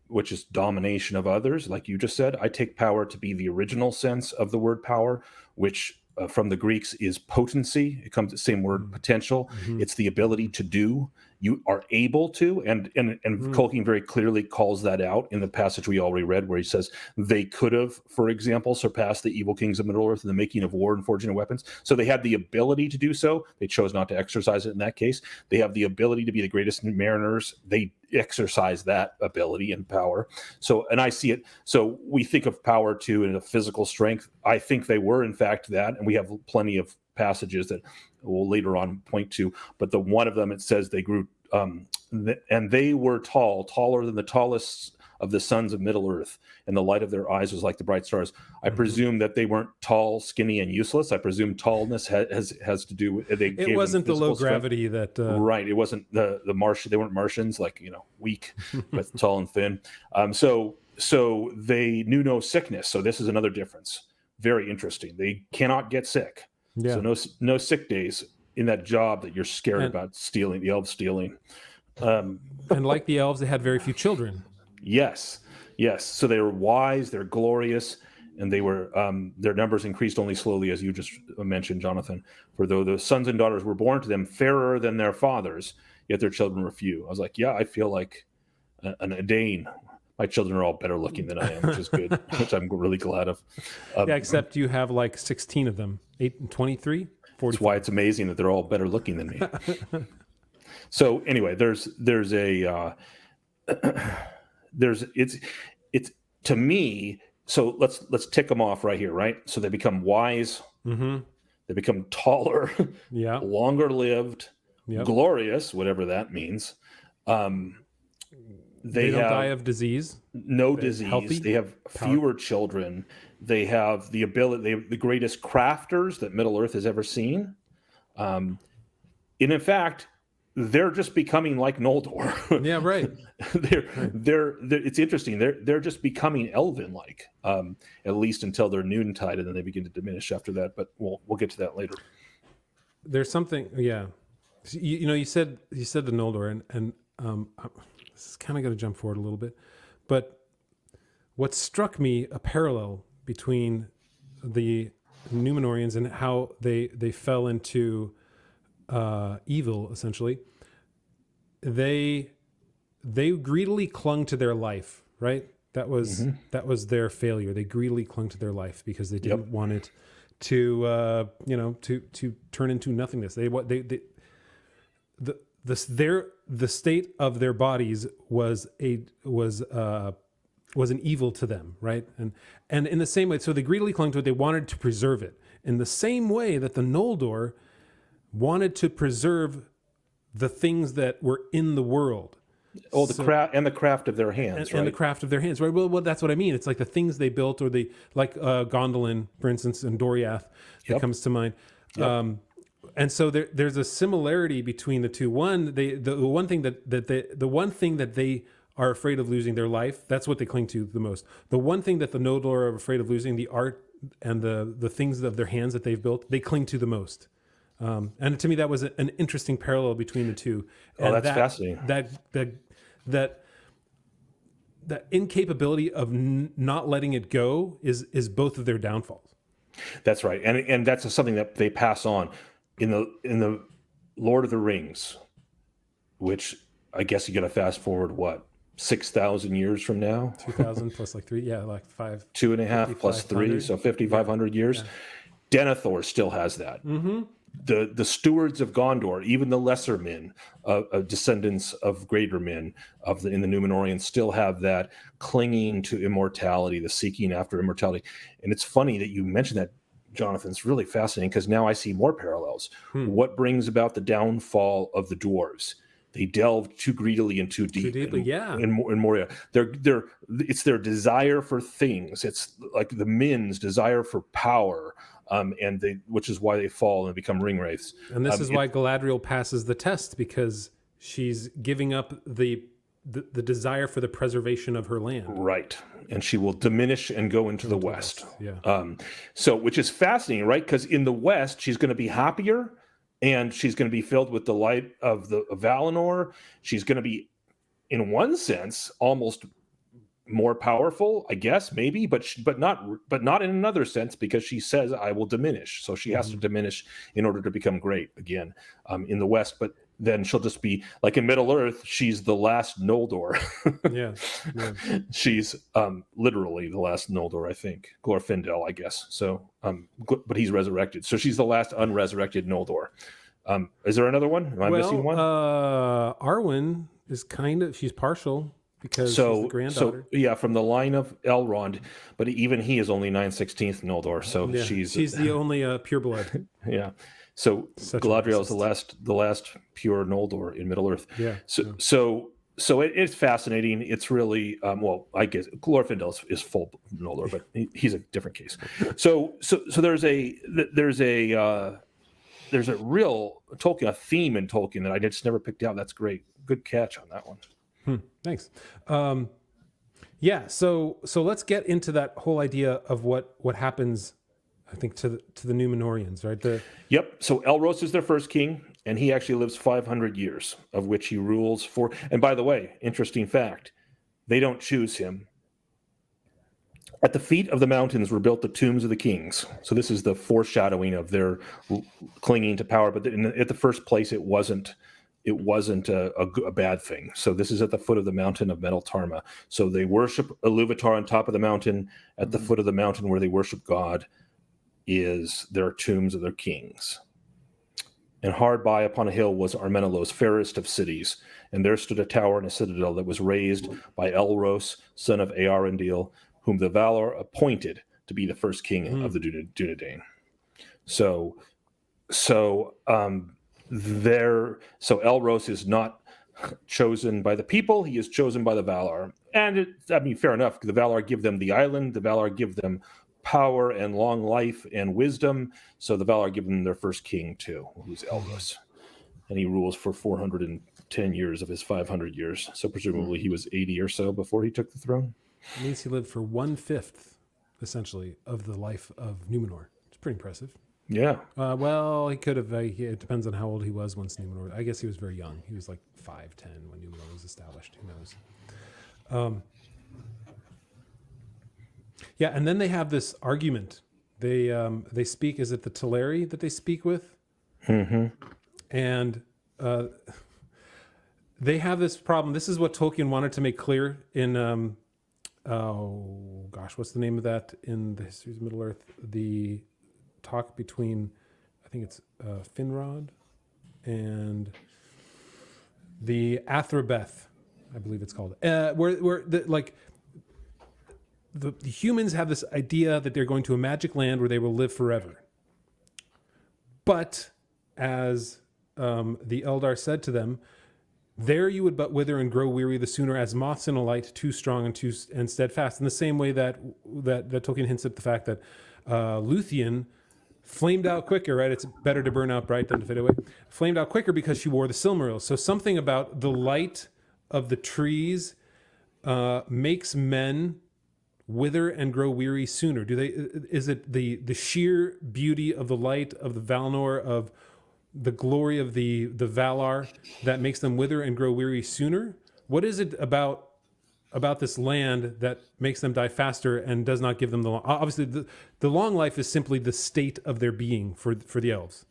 which is domination of others, like you just said. I take power to be the original sense of the word power, which from the Greeks is potency. It comes the same word, potential. Mm-hmm. It's the ability to do. You are able to, and Tolkien very clearly calls that out in the passage we already read, where he says they could have, for example, surpassed the evil kings of Middle Earth in the making of war and forging of weapons. So they had the ability to do so. They chose not to exercise it in that case. They have the ability to be the greatest mariners. They exercise that ability and power. So, and I see it. So we think of power too in a physical strength. I think they were in fact that, and we have plenty of passages that we'll later on point to, but the one of them, it says they grew and they were taller than the tallest of the sons of Middle Earth, and the light of their eyes was like the bright stars. I presume that they weren't tall, skinny, and useless. I presume tallness has to do with it wasn't the low gravity strength. Right. It wasn't the Martian. They weren't Martians, like weak, but tall and thin. So they knew no sickness. So this is another difference. Very interesting. They cannot get sick. Yeah. So no sick days in that job that you're scared about stealing, the elves stealing. And like the elves, they had very few children. Yes. So they were wise, they're glorious, and they were their numbers increased only slowly, as you just mentioned, Jonathan. For though the sons and daughters were born to them fairer than their fathers, yet their children were few. I was like, I feel like an Dane. My children are all better looking than I am, which is good, which I'm really glad of. Except you have like 16 of them, 8 and 23, 45. That's why it's amazing that they're all better looking than me. So anyway, there's to me. So let's tick them off right here, right? So they become wise, they become taller, longer lived, glorious, whatever that means. They don't die of disease. No disease. Healthy, they have fewer children. They have the ability. They have the greatest crafters that Middle Earth has ever seen. And in fact, they're just becoming like Noldor. Yeah, right. they're it's interesting. They're just becoming elven-like, at least until they're noontide, and then they begin to diminish after that. But we'll get to that later. There's something, yeah. You said the Noldor, and this is kind of going to jump forward a little bit, but what struck me a parallel between the Númenorians and how they fell into evil, essentially. They greedily clung to their life, right? That was their failure. They greedily clung to their life because they didn't want it to to turn into nothingness. The state of their bodies was an evil to them, right? And in the same way, so they greedily clung to it. They wanted to preserve it in the same way that the Noldor wanted to preserve the things that were in the world. Oh, the craft of their hands, right? And the craft of their hands, right? Well, that's what I mean. It's like the things they built, or like Gondolin, for instance, and Doriath that comes to mind. Yep. And so there's a similarity between the two. The one thing that they are afraid of losing, their life. That's what they cling to the most. The one thing that the Noldor are afraid of losing, the art and the things of their hands that they've built, they cling to the most. And to me, that was an interesting parallel between the two. And that's fascinating. That incapability of not letting it go is both of their downfalls. That's right, and that's something that they pass on in the Lord of the Rings, which I guess you got to fast forward 6,000 years from now. 2,000 plus like 3, like 5. 2.5 plus 3, so 5,500 years. Yeah. Denethor still has that. Mm-hmm. The stewards of Gondor, even the lesser men, descendants of greater men in the Númenorians, still have that clinging to immortality, the seeking after immortality. And it's funny that you mentioned that, Jonathan. It's really fascinating because now I see more parallels. What brings about the downfall of the dwarves? They delved too greedily and too deep. In Moria. It's their desire for things. It's like the men's desire for power. Which is why they fall and become ring wraiths. And this is why Galadriel passes the test, because she's giving up the desire for the preservation of her land. Right. And she will diminish and go into the west. Yeah. Which is fascinating, right? Because in the west, she's going to be happier, and she's going to be filled with the light of Valinor. She's going to be, in one sense, almost more powerful, I guess, maybe, but not in another sense, because she says, I will diminish. So she has to diminish in order to become great again in the West. But then she'll just be like in Middle Earth, she's the last Noldor. Yeah. She's literally the last Noldor, I think. Glorfindel, I guess. So, but he's resurrected. So she's the last unresurrected Noldor. Is there another one? Am I missing one? Arwen is she's partial. Because she's the granddaughter. From the line of Elrond, but even he is only 9/16 Noldor, so she's the only pureblood. Yeah, so Galadriel is the last pure Noldor in Middle Earth. Yeah. So it's fascinating. It's really I guess Glorfindel is full Noldor, but he's a different case. So there's a real Tolkien, a theme in Tolkien that I just never picked out. That's great. Good catch on that one. Thanks. So let's get into that whole idea of what happens, I think, to the Númenorians, right? So Elros is their first king, and he actually lives 500 years, of which he rules for. And by the way, interesting fact, they don't choose him. At the feet of the mountains were built the tombs of the kings. So this is the foreshadowing of their clinging to power. But at the first place, it wasn't a bad thing. So this is at the foot of the mountain of Metal Tarma. So they worship Iluvatar on top of the mountain. At the foot of the mountain where they worship God is their tombs of their kings. And hard by upon a hill was Armenelos, fairest of cities. And there stood a tower and a citadel that was raised by Elros, son of Earendil, whom the Valar appointed to be the first king of the Dunedain. So Elros is not chosen by the people; he is chosen by the Valar. And fair enough. The Valar give them the island. The Valar give them power and long life and wisdom. So the Valar give them their first king too, who's Elros, and he rules for 410 years of his 500 years. So presumably he was 80 or so before he took the throne. It means he lived for 1/5, essentially, of the life of Númenor. It's pretty impressive. Yeah. He could have. It depends on how old he was once Númenor. I guess he was very young. He was like 5'10" when Númenor was established. Who knows? And then they have this argument they speak. Is it the Teleri that they speak with? Mm-hmm. And they have this problem. This is what Tolkien wanted to make clear in oh gosh, what's the name of that in the Histories of Middle Earth? The talk between, I think it's Finrod and the Athrabeth, I believe it's called. Where the humans have this idea that they're going to a magic land where they will live forever. But as the Eldar said to them, there you would but wither and grow weary the sooner as moths in a light, too strong and steadfast. In the same way that Tolkien hints at the fact that Luthien flamed out quicker, right? It's better to burn out bright than to fade away. Flamed out quicker because she wore the Silmarils. So something about the light of the trees makes men wither and grow weary sooner. Is it the sheer beauty of the light of the Valinor, of the glory of the Valar that makes them wither and grow weary sooner? What is it about this land that makes them die faster and does not give them the long... Obviously, the long life is simply the state of their being for the elves.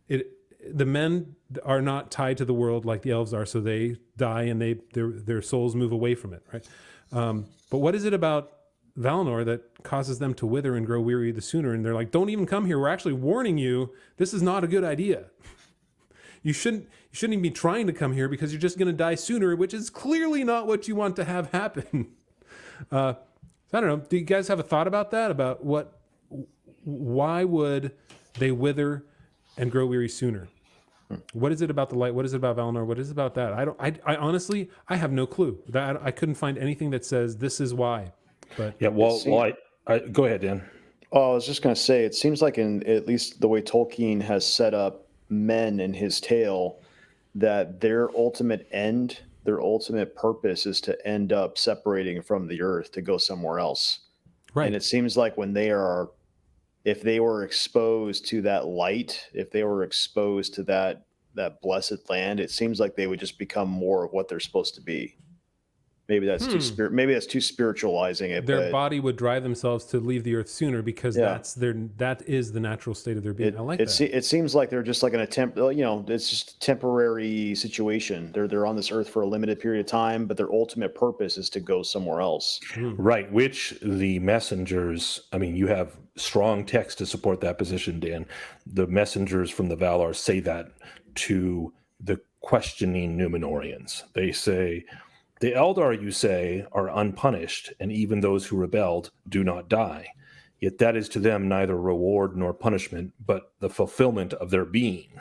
The men are not tied to the world like the elves are, so they die and their souls move away from it, right? But what is it about Valinor that causes them to wither and grow weary the sooner? And they're like, don't even come here. We're actually warning you. This is not a good idea. You shouldn't even be trying to come here because you're just going to die sooner, which is clearly not what you want to have happen. So I don't know. Do you guys have a thought about that? About why would they wither and grow weary sooner? What is it about the light? What is it about Valinor? What is it about that? I honestly, I have no clue. I couldn't find anything that says this is why. But yeah, I go ahead, Dan. Oh, I was just going to say, it seems like in at least the way Tolkien has set up men in his tale, that their ultimate end, their ultimate purpose is to end up separating from the earth to go somewhere else. Right. And it seems like if they were exposed to that light, if they were exposed to that blessed land, it seems like they would just become more of what they're supposed to be. Maybe that's too spiritualizing it. Their body would drive themselves to leave the earth sooner because that is the natural state of their being. I like that. It seems like they're just like in it's just a temporary situation. They're on this earth for a limited period of time, but their ultimate purpose is to go somewhere else. Right, which the messengers, I mean, you have strong text to support that position, Dan. The messengers from the Valar say that to the questioning Númenorians. They say, the Eldar, you say, are unpunished, and even those who rebelled do not die. Yet that is to them neither reward nor punishment, but the fulfillment of their being.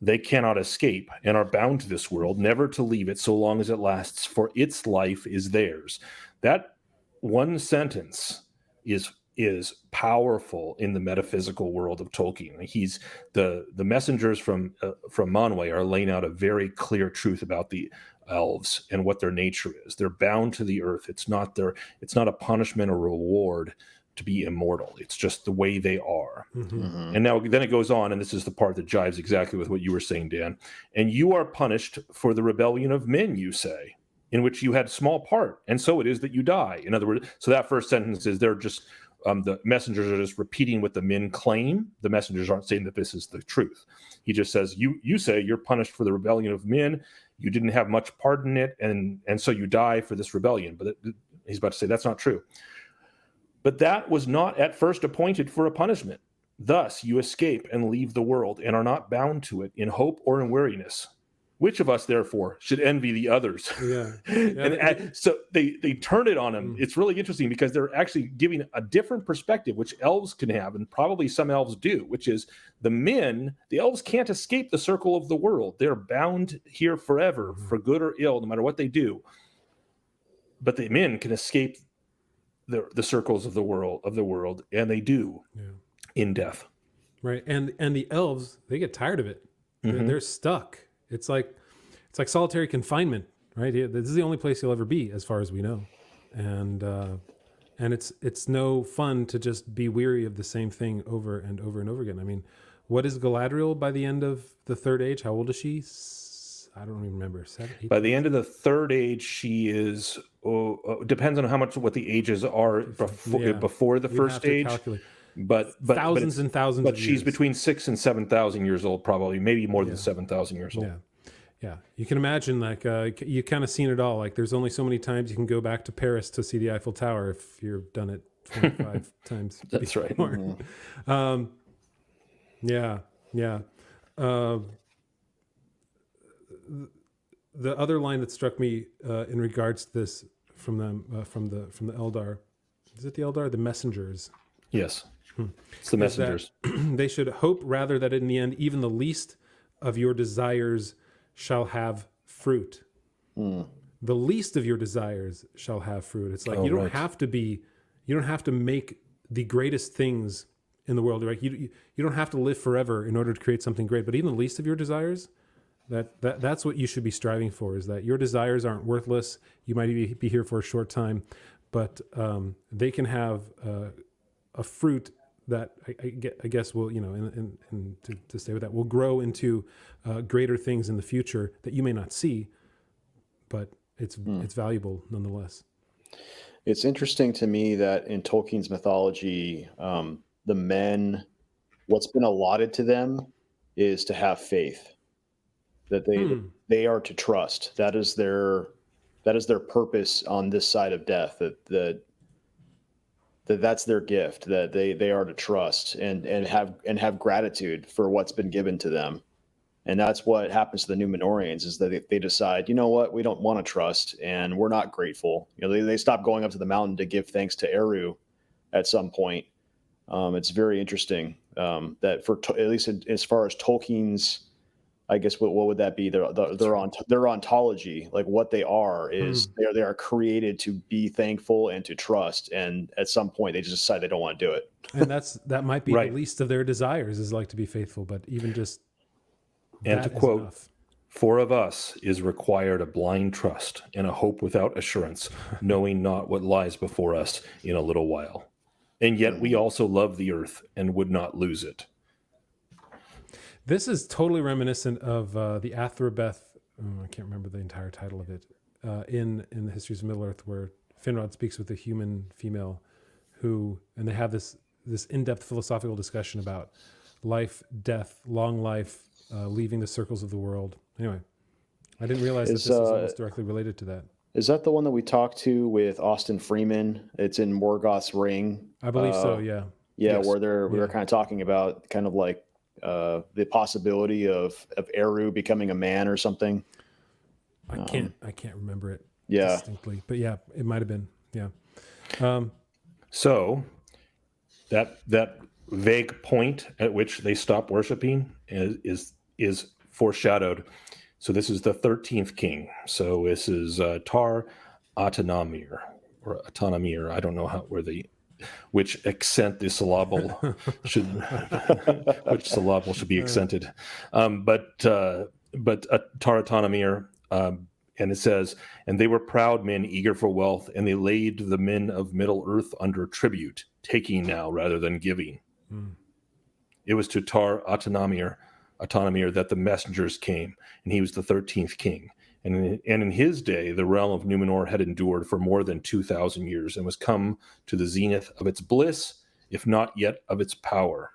They cannot escape and are bound to this world, never to leave it so long as it lasts, for its life is theirs. That one sentence is powerful in the metaphysical world of Tolkien. He's the messengers from Manwë are laying out a very clear truth about the elves and what their nature is. They're bound to the earth. It's not a punishment or reward to be immortal. It's just the way they are. And now then it goes on, and this is the part that jives exactly with what you were saying, Dan. And you are punished for the rebellion of men, you say, in which you had small part, and so it is that you die. In other words, so that first sentence is they're just the messengers are just repeating what the men claim. The messengers aren't saying that this is the truth. He just says, you say you're punished for the rebellion of men. You didn't have much part in it, and so you die for this rebellion. But he's about to say that's not true. But that was not at first appointed for a punishment. Thus you escape and leave the world, and are not bound to it in hope or in weariness. Which of us, therefore, should envy the others? And so they turn it on him. It's really interesting because they're actually giving a different perspective, which elves can have, and probably some elves do, which is the elves can't escape the circle of the world. They're bound here forever, for good or ill, no matter what they do. But the men can escape the circles of the world, and they do in death. Right, and the elves, they get tired of it. They're stuck. It's like solitary confinement, right? This is the only place you'll ever be, as far as we know, and it's no fun to just be weary of the same thing over and over and over again. I mean, what is Galadriel by the end of the Third Age? How old is she? I don't even remember. 7, 8. By the end of the Third Age, she is depends on what the ages are before the First Age. but thousands and thousands but of she's years. between 6,000 and 7,000 years old, probably, maybe more than 7,000 years old. Yeah. You can imagine, like, you kind of seen it all. Like, there's only so many times you can go back to Paris to see the Eiffel Tower if you've done it 25 times. That's right. Mm-hmm. Yeah. The other line that struck me in regards to this from them, from the Eldar, is it the Eldar? The messengers. Yes. It's the messengers. They should hope rather that in the end, even the least of your desires shall have fruit. The least of your desires shall have fruit. It's like you don't have to make the greatest things in the world. Right? You don't have to live forever in order to create something great. But even the least of your desires, that's what you should be striving for. Is that your desires aren't worthless. You might be here for a short time, but they can have a fruit that I guess will, and to stay with that, will grow into greater things in the future that you may not see, but it's valuable nonetheless. It's interesting to me that in Tolkien's mythology, the men, what's been allotted to them is to have faith, that they are to trust. That is their purpose on this side of death. That's their gift, that they are to trust and have gratitude for what's been given to them. And that's what happens to the Númenorians, is that they decide, you know what, we don't want to trust and we're not grateful. They stop going up to the mountain to give thanks to Eru at some point. It's very interesting that at least as far as Tolkien's, I guess what would that be? Their ontology, like what they are is they are created to be thankful and to trust, and at some point they just decide they don't want to do it. And that might be the least of their desires, is like to be faithful, but even just and to quote, enough. For of us is required a blind trust and a hope without assurance, knowing not what lies before us in a little while. And yet we also love the earth and would not lose it. This is totally reminiscent of the Akallabêth. I can't remember the entire title of it. In the Histories of Middle-earth, where Finrod speaks with a human female, and they have this in-depth philosophical discussion about life, death, long life, leaving the circles of the world. Anyway, I didn't realize that this is almost directly related to that. Is that the one that we talked to with Austin Freeman? It's in Morgoth's Ring. I believe so. Yeah. Yeah, yes. Where we were kind of talking about kind of like the possibility of Eru becoming a man or something. I can't remember it yeah. distinctly, but yeah, it might have been. Yeah. So that vague point at which they stop worshiping is foreshadowed. So this is the 13th king. So this is Tar Atanamir or Atanamir. I don't know which accent the syllable which syllable should be accented. But Tar Atanamir, and it says, and they were proud men eager for wealth, and they laid the men of Middle Earth under tribute, taking now rather than giving. It was to Tar Atanamir that the messengers came, and he was the 13th king. And in his day, the realm of Númenor had endured for more than 2,000 years and was come to the zenith of its bliss, if not yet of its power.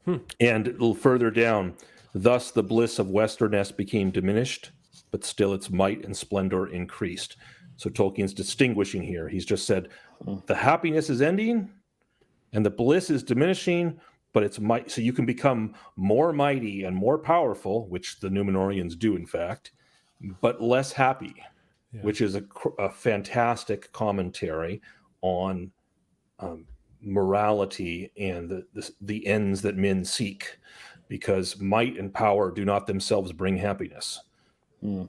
And a little further down, thus the bliss of Westerness became diminished, but still its might and splendor increased. So Tolkien's distinguishing here. He's just said, the happiness is ending, and the bliss is diminishing, but it's might. So you can become more mighty and more powerful, which the Númenorians do, in fact, but less happy, which is a fantastic commentary on morality and the ends that men seek, because might and power do not themselves bring happiness. It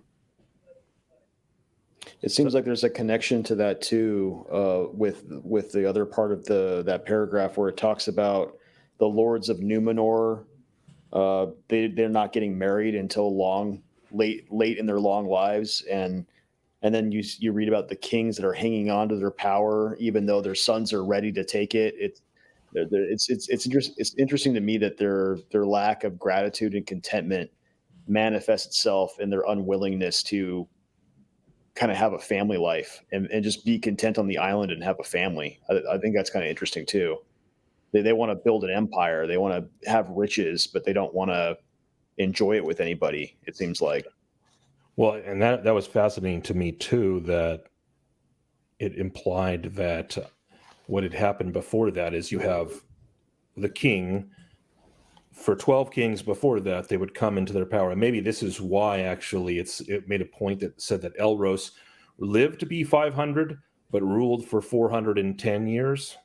seems like there's a connection to that too, with the other part of that paragraph where it talks about the lords of Númenor. They're not getting married until late in their long lives, and then you read about the kings that are hanging on to their power even though their sons are ready to take it. It's interesting to me that their lack of gratitude and contentment manifests itself in their unwillingness to kind of have a family life and just be content on the island and have a family. I think that's kind of interesting too. They want to build an empire. They want to have riches, but they don't want to enjoy it with anybody, it seems like. Well, and that was fascinating to me too, that it implied that what had happened before that is you have the king. For 12 kings before that, they would come into their power. And maybe this is why actually it made a point that said that Elros lived to be 500, but ruled for 410 years,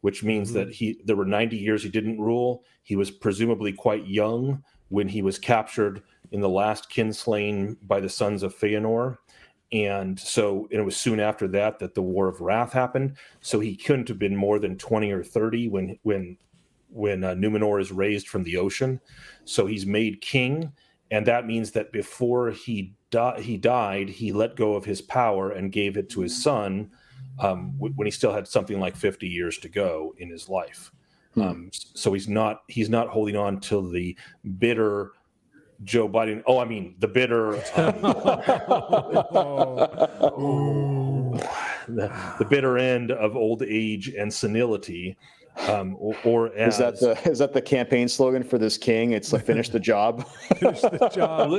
which means that there were 90 years he didn't rule. He was presumably quite young when he was captured in the last kinslain by the sons of Feanor. And it was soon after that the War of Wrath happened. So he couldn't have been more than 20 or 30 when Númenor is raised from the ocean. So he's made king. And that means that before he died, he let go of his power and gave it to his son when he still had something like 50 years to go in his life. So he's not holding on till the bitter Joe Biden. Oh, I mean the bitter, the bitter end of old age and senility. Or as, is that the campaign slogan for this king? It's like finish the job. Finish the job.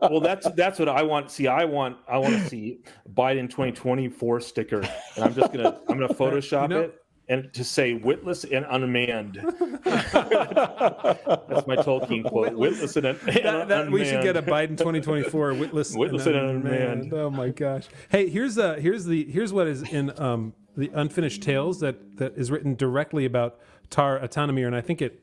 Well, that's what I want. See, I want to see Biden 2024 sticker, and I'm gonna Photoshop it and to say Witless and unmanned. That's my Tolkien quote. Witless and unmanned. We should get a Biden 2024 Witless and unmanned. Oh my gosh! Hey, here's what is in the Unfinished Tales that is written directly about Tar Atanamir, and I think it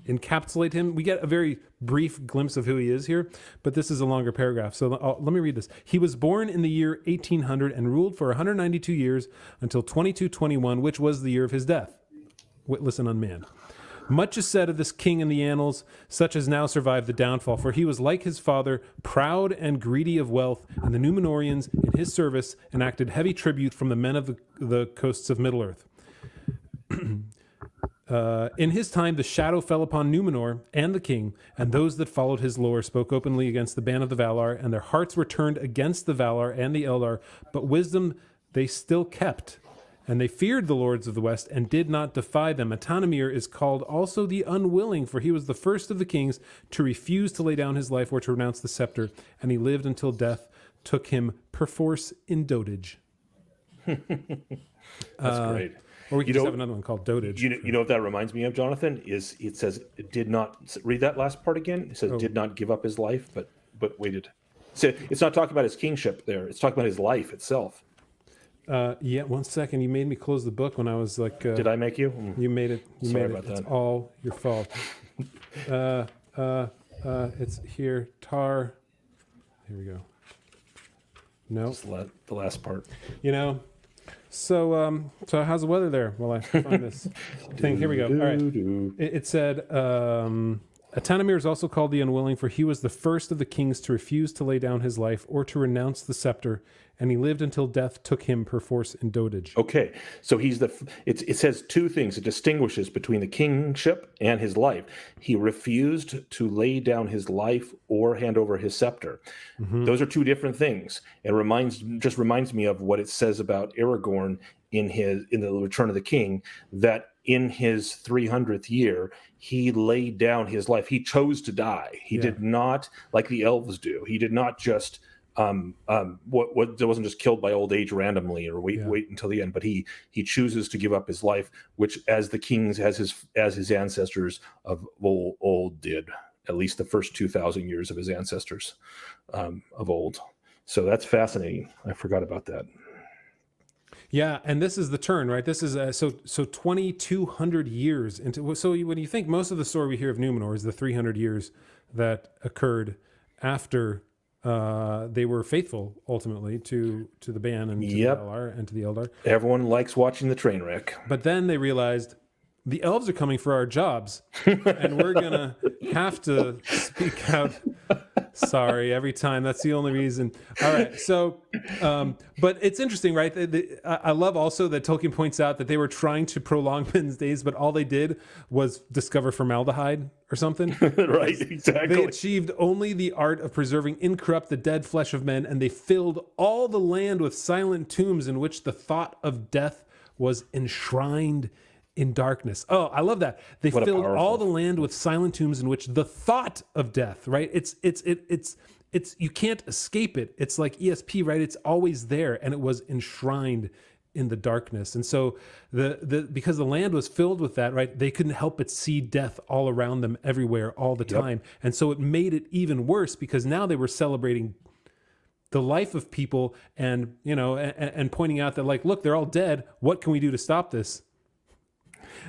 encapsulates him. We get a very brief glimpse of who he is here, but this is a longer paragraph. So let me read this. He was born in the year 1800 and ruled for 192 years until 2221, which was the year of his death. Witless and unmanned. Much is said of this king in the annals, such as now survived the downfall, for he was like his father, proud and greedy of wealth, and the Númenorians in his service enacted heavy tribute from the men of the coasts of Middle-earth. In his time, the shadow fell upon Númenor and the king, and those that followed his lore spoke openly against the band of the Valar, and their hearts were turned against the Valar and the Eldar, but wisdom they still kept. And they feared the lords of the west and did not defy them. Atanamir is called also the unwilling, for he was the first of the kings to refuse to lay down his life or to renounce the scepter, and he lived until death took him perforce in dotage. That's great. Or we could just have another one called dotage. You know what that reminds me of, Jonathan? Is it says it did not read that last part again? It says did not give up his life, but waited. So it's not talking about his kingship there. It's talking about his life itself. Yeah, 1 second. You made me close the book when I was like... Did I make you? You made it. Sorry about It's that. all your fault. It's here. Tar. Here we go. No. Just the last part. So how's the weather there while I find this thing? Here we go. All right. It said... Atanamir is also called the unwilling, for he was the first of the kings to refuse to lay down his life or to renounce the scepter, and he lived until death took him perforce in dotage. Okay, so it says two things. It distinguishes between the kingship and his life. He refused to lay down his life or hand over his scepter. Mm-hmm. Those are two different things. It reminds me of what it says about Aragorn in the Return of the King, that in his 300th year, he laid down his life. He chose to die. He did not, like the elves do. He did not just wasn't just killed by old age randomly or wait until the end. But he chooses to give up his life, which, as the kings, as his ancestors of old did, at least the first 2,000 years of his ancestors of old. So that's fascinating. I forgot about that. Yeah, and this is the turn, right? This is so 2,200 years into. So when you think most of the story we hear of Númenor is the 300 years that occurred after they were faithful ultimately to the ban and to the Valar and to the Eldar. Everyone likes watching the train wreck. But then they realized the elves are coming for our jobs, and we're gonna have to speak out Sorry, every time. That's the only reason. All right. So, but it's interesting, right? I love also that Tolkien points out that they were trying to prolong men's days, but all they did was discover formaldehyde or something. Right, exactly. They achieved only the art of preserving incorrupt the dead flesh of men, and they filled all the land with silent tombs in which the thought of death was enshrined in darkness. Oh, I love that. They What a filled powerful- all the land with silent tombs in which the thought of death, right? It's you can't escape it. It's like ESP, right? It's always there, and it was enshrined in the darkness. And so because the land was filled with that, right? They couldn't help but see death all around them everywhere all the time. And so it made it even worse because now they were celebrating the life of people and, you know, and pointing out that like, look, they're all dead. What can we do to stop this?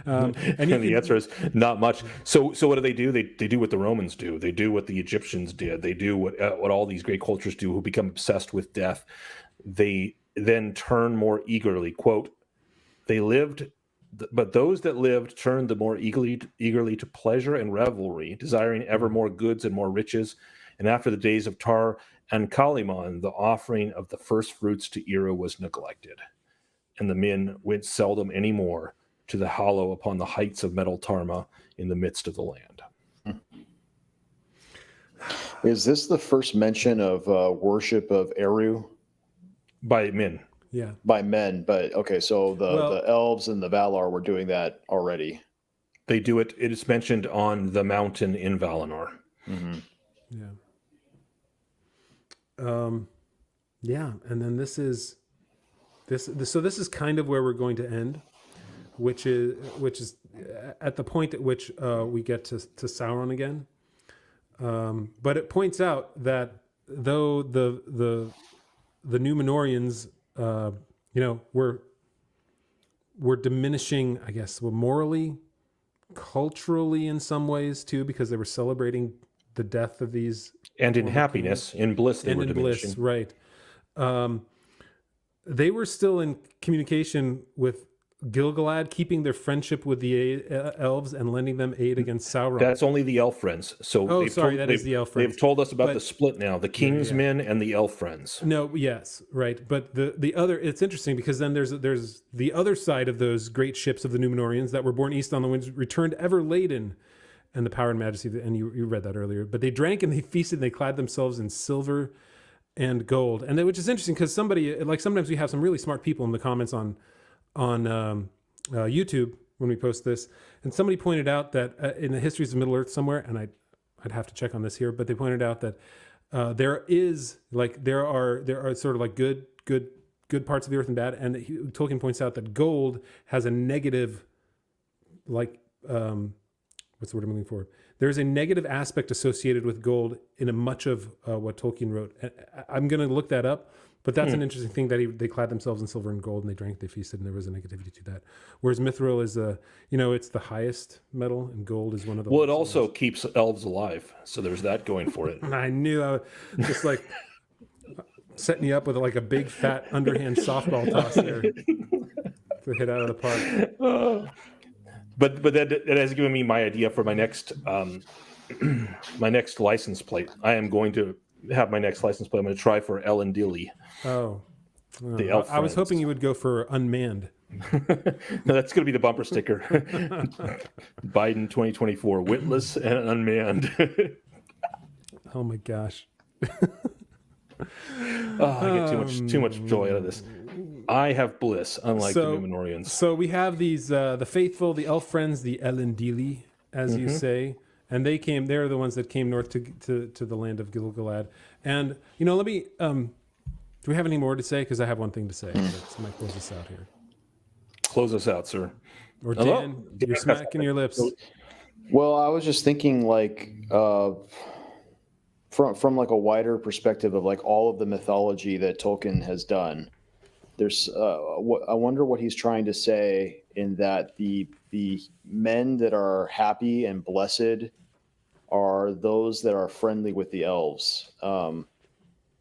And the answer is not much. So what do? They do what the Romans do. They do what the Egyptians did. They do what all these great cultures do who become obsessed with death. They then turn more eagerly. Quote, they lived, but those that lived turned the more eagerly to pleasure and revelry, desiring ever more goods and more riches. And after the days of Tar and Kalimon, the offering of the first fruits to Ira was neglected. And the men went seldom any more to the hollow upon the heights of Metal Tarma in the midst of the land. Is this the first mention of worship of Eru By men. Yeah. by men? But okay, so the elves and the Valar were doing that already. They do it. It is mentioned on the mountain in Valinor. Mm-hmm. Yeah. Yeah. And then this is kind of where we're going to end, which is at the point at which we get to Sauron again. But it points out that though the Númenorians, were diminishing, I guess, morally, culturally in some ways too, because they were celebrating the death of these. And in happiness, in bliss, they were diminishing. Bliss, right. They were still in communication with Gil-galad, keeping their friendship with the elves and lending them aid against Sauron. That's only the elf friends. So is the elf friends. They've told us about the split now, the king's men and the elf friends. No, yes, right. But the other, it's interesting because then there's the other side of those great ships of the Númenorians that were born east on the winds, returned ever laden, and the power and majesty, and you read that earlier. But they drank and they feasted and they clad themselves in silver and gold. And which is interesting because sometimes we have some really smart people in the comments on YouTube when we post this, and somebody pointed out that in the histories of Middle Earth somewhere, and I'd have to check on this here, but they pointed out that there are sort of like good parts of the earth and bad, and Tolkien points out that gold has a negative, like what's the word I'm looking for? There's a negative aspect associated with gold in a much of what Tolkien wrote. I'm going to look that up. But that's an interesting thing that they clad themselves in silver and gold, and they drank, they feasted, and there was a negativity to that. Whereas mithril is it's the highest metal, and gold is one of the. Well, it also keeps elves alive, so there's that going for it. I knew I was just like setting you up with like a big fat underhand softball toss there to hit out of the park. But that has given me my idea for my next my next license plate. I am going to have my next license plate. I'm going to try for Elendili. Oh. The elf I was friends. hoping you would go for unmanned. No, that's going to be the bumper sticker. Biden 2024, Witless and unmanned. Oh my gosh. I get too much joy out of this. I have bliss, unlike the Númenorians. So we have these the faithful, the elf friends, the Elendili, as you say, and they're the ones that came north to the land of Gil-galad. And let me do we have any more to say? Because I have one thing to say. So I might close this out here. Close us out, sir. Or Dan, you're smacking your lips. Well, I was just thinking like from like a wider perspective of like all of the mythology that Tolkien has done. There's I wonder what he's trying to say in that the men that are happy and blessed are those that are friendly with the elves.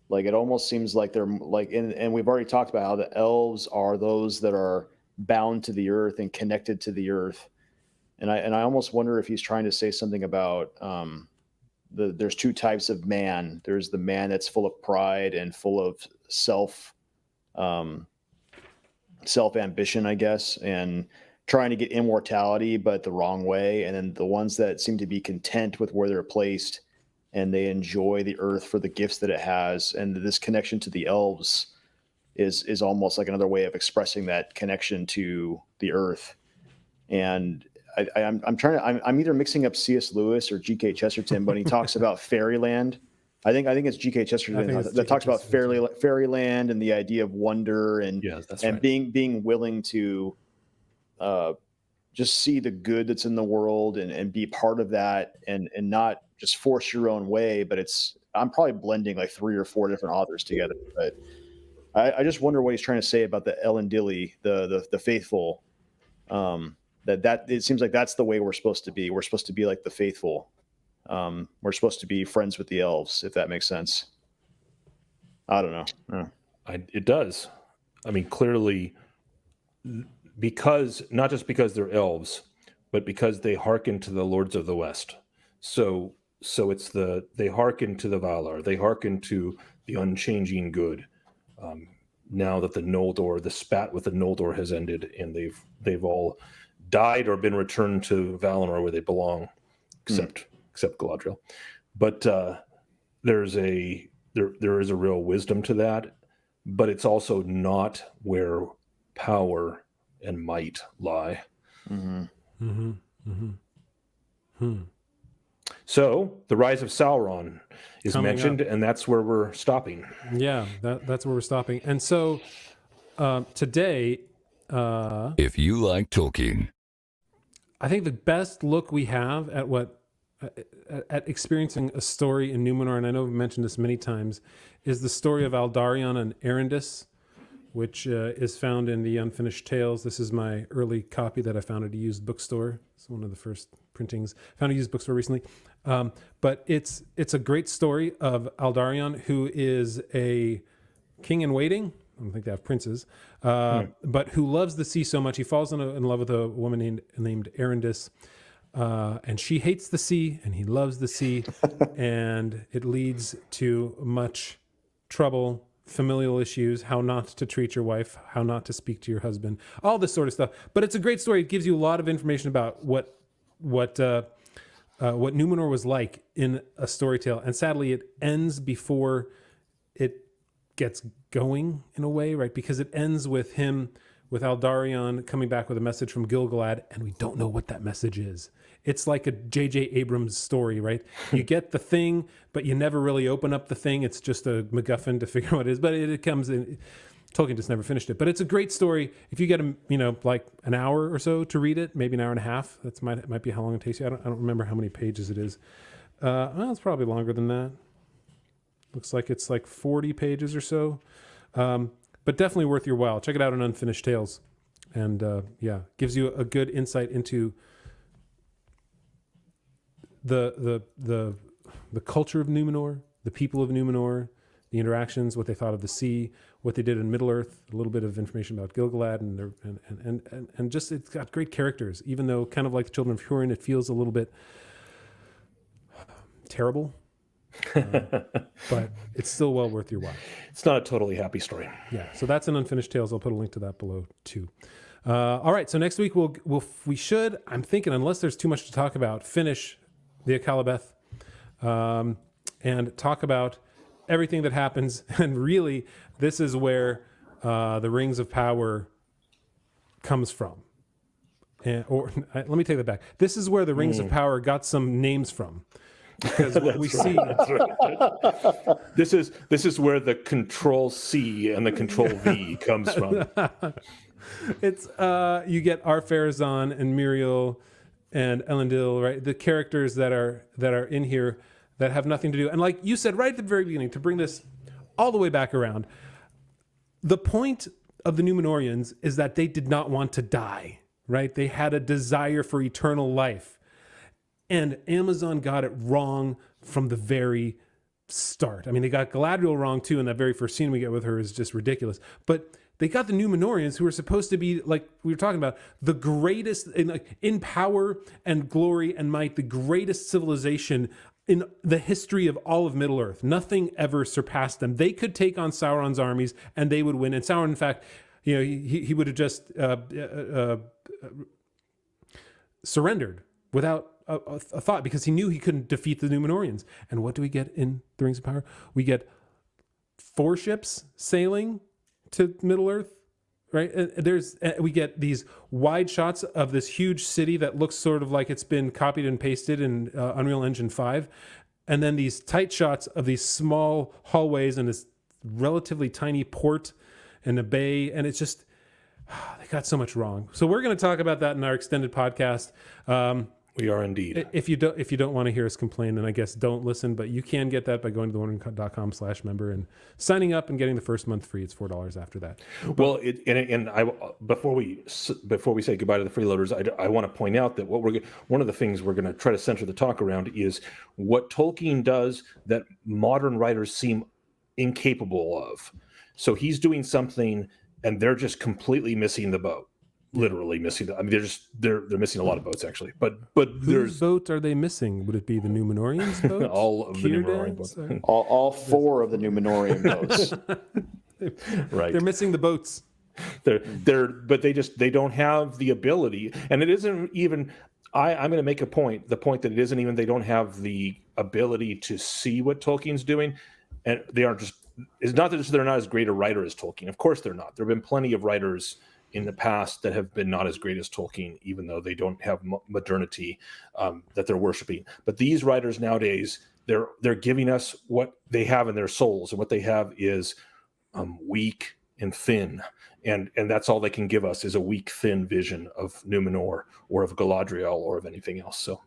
Like it almost seems like they're like, and we've already talked about how the elves are those that are bound to the earth and connected to the earth. And I almost wonder if he's trying to say something about there's two types of man. There's the man that's full of pride and full of self ambition, I guess, and trying to get immortality, but the wrong way. And then the ones that seem to be content with where they're placed, and they enjoy the earth for the gifts that it has. And this connection to the elves is almost like another way of expressing that connection to the earth. And I'm either mixing up C.S. Lewis or G.K. Chesterton, but he talks about fairyland. I think it's G.K. Chesterton that talks about fairyland and the idea of wonder and right. being willing to just see the good that's in the world and be part of that and not just force your own way. But I'm probably blending like 3 or 4 different authors together. But I just wonder what he's trying to say about the Elendili, the faithful. That it seems like that's the way we're supposed to be. We're supposed to be like the faithful. We're supposed to be friends with the elves, if that makes sense. I don't know. Yeah. It does. I mean, clearly, because not just because they're elves, but because they hearken to the lords of the West. So it's they hearken to the Valar. They hearken to the unchanging good. Now that the spat with the Noldor has ended, and they've all died or been returned to Valinor where they belong, except Galadriel. But there is a real wisdom to that, but it's also not where power and might lie. Mm-hmm. Mm-hmm. Mm-hmm. So the rise of Sauron is Coming mentioned, up. and that's where we're stopping. Yeah, that's where we're stopping. And so today, If you like Tolkien, I think the best look we have at at experiencing a story in Númenor, and I know we've mentioned this many times, is the story of Aldarion and Erendis, which is found in the Unfinished Tales. This is my early copy that I found at a used bookstore. It's one of the first printings. Found a used bookstore recently. But it's a great story of Aldarion, who is a king in waiting. I don't think they have princes, but who loves the sea so much. He falls in love with a woman named Erendis, and she hates the sea, and he loves the sea, and it leads to much trouble, familial issues, how not to treat your wife, how not to speak to your husband, all this sort of stuff. But it's a great story. It gives you a lot of information about what Númenor was like in a story tale. And sadly, it ends before it gets going in a way, right? Because it ends with Aldarion coming back with a message from Gil-galad, and we don't know what that message is. It's like a J.J. Abrams story, right? You get the thing, but you never really open up the thing. It's just a MacGuffin to figure out what it is. But it comes in. Tolkien just never finished it. But it's a great story. If you get like an hour or so to read it, maybe an hour and a half. That might be how long it takes you. I don't remember how many pages it is. Well, it's probably longer than that. Looks like it's like 40 pages or so. But definitely worth your while. Check it out on Unfinished Tales. And gives you a good insight into the culture of Númenor, the people of Númenor, the interactions, what they thought of the sea, what they did in Middle-earth, a little bit of information about Gil-galad, and just it's got great characters. Even though, kind of like the Children of Hurin, it feels a little bit terrible. But it's still well worth your while. It's not a totally happy story. Yeah, so that's an Unfinished Tales. I'll put a link to that below too. All right, so next week we should, I'm thinking, unless there's too much to talk about, finish the Akallabêth and talk about everything that happens. And really, this is where the Rings of Power comes from. Let me take that back. This is where the Rings of Power got some names from. Because what we see, this is where the Control C and the Control V comes from. It's you get Ar-Pharazôn and Miriel and Elendil, right? The characters that are in here that have nothing to do. And like you said right at the very beginning, to bring this all the way back around, the point of the Númenorians is that they did not want to die, right? They had a desire for eternal life. And Amazon got it wrong from the very start. I mean, they got Galadriel wrong too, and that very first scene we get with her is just ridiculous. But they got the Númenorians, who are supposed to be, like we were talking about, the greatest in power and glory and might, the greatest civilization in the history of all of Middle Earth. Nothing ever surpassed them. They could take on Sauron's armies and they would win. And Sauron, in fact, he would have just surrendered without a thought, because he knew he couldn't defeat the Númenorians. And what do we get in the Rings of Power? We get 4 ships sailing to Middle Earth, right? We get these wide shots of this huge city that looks sort of like it's been copied and pasted in Unreal Engine 5. And then these tight shots of these small hallways and this relatively tiny port and a bay. And it's just, they got so much wrong. So we're going to talk about that in our extended podcast. We are indeed. If you don't want to hear us complain, then I guess don't listen. But you can get that by going to thewondering.com/member and signing up and getting the first month free. It's $4 after that. Well, before we say goodbye to the freeloaders, I want to point out that one of the things we're going to try to center the talk around is what Tolkien does that modern writers seem incapable of. So he's doing something, and they're just completely missing the boat. Literally missing. I mean, they're missing a lot of boats, actually. But whose boat are they missing? Would it be the Númenorians' boats? All of the Númenorian boats. All 4 of the Númenorian boats. Right. They're missing the boats. But they don't have the ability, and it isn't even. I'm going to make the point that it isn't even they don't have the ability to see what Tolkien's doing, and they aren't just. It's not that they're not as great a writer as Tolkien. Of course, they're not. There have been plenty of writers in the past that have been not as great as Tolkien, even though they don't have modernity that they're worshiping. But these writers nowadays, they're giving us what they have in their souls, and what they have is weak and thin, and that's all they can give us is a weak, thin vision of Númenor or of Galadriel or of anything else. So,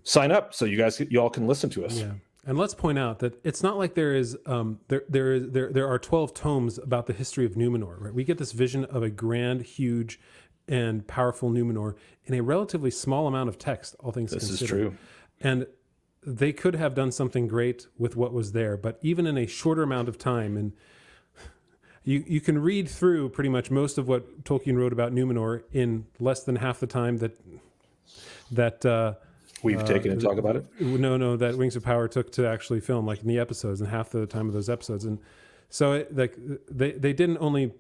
Sign up so you all can listen to us. Yeah. And let's point out that it's not like there are 12 tomes about the history of Númenor, right? We get this vision of a grand, huge, and powerful Númenor in a relatively small amount of text, all things considered. This is true. And they could have done something great with what was there, but even in a shorter amount of time, and you can read through pretty much most of what Tolkien wrote about Númenor in less than half the time that we've taken to talk about it. No, that Rings of Power took to actually film, like in the episodes, and half the time of those episodes. And so they didn't only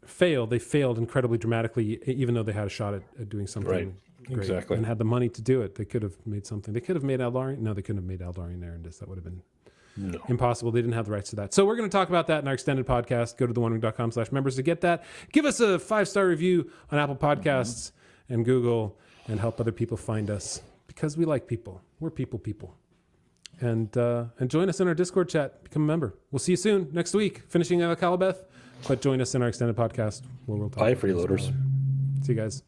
fail, they failed incredibly dramatically, even though they had a shot at doing something great. Exactly. And had the money to do it. They could have made something. They could have made Aldarion. No, they couldn't have made Aldarion Erendis. That would have been impossible. They didn't have the rights to that. So we're going to talk about that in our extended podcast. Go to thewondering.com/members to get that. Give us a 5-star review on Apple Podcasts and Google, and help other people find us. Because we like people. We're people. And join us in our Discord chat. Become a member. We'll see you soon next week, finishing Akallabêth. But join us in our extended podcast where we'll talk. Bye, freeloaders. See you guys.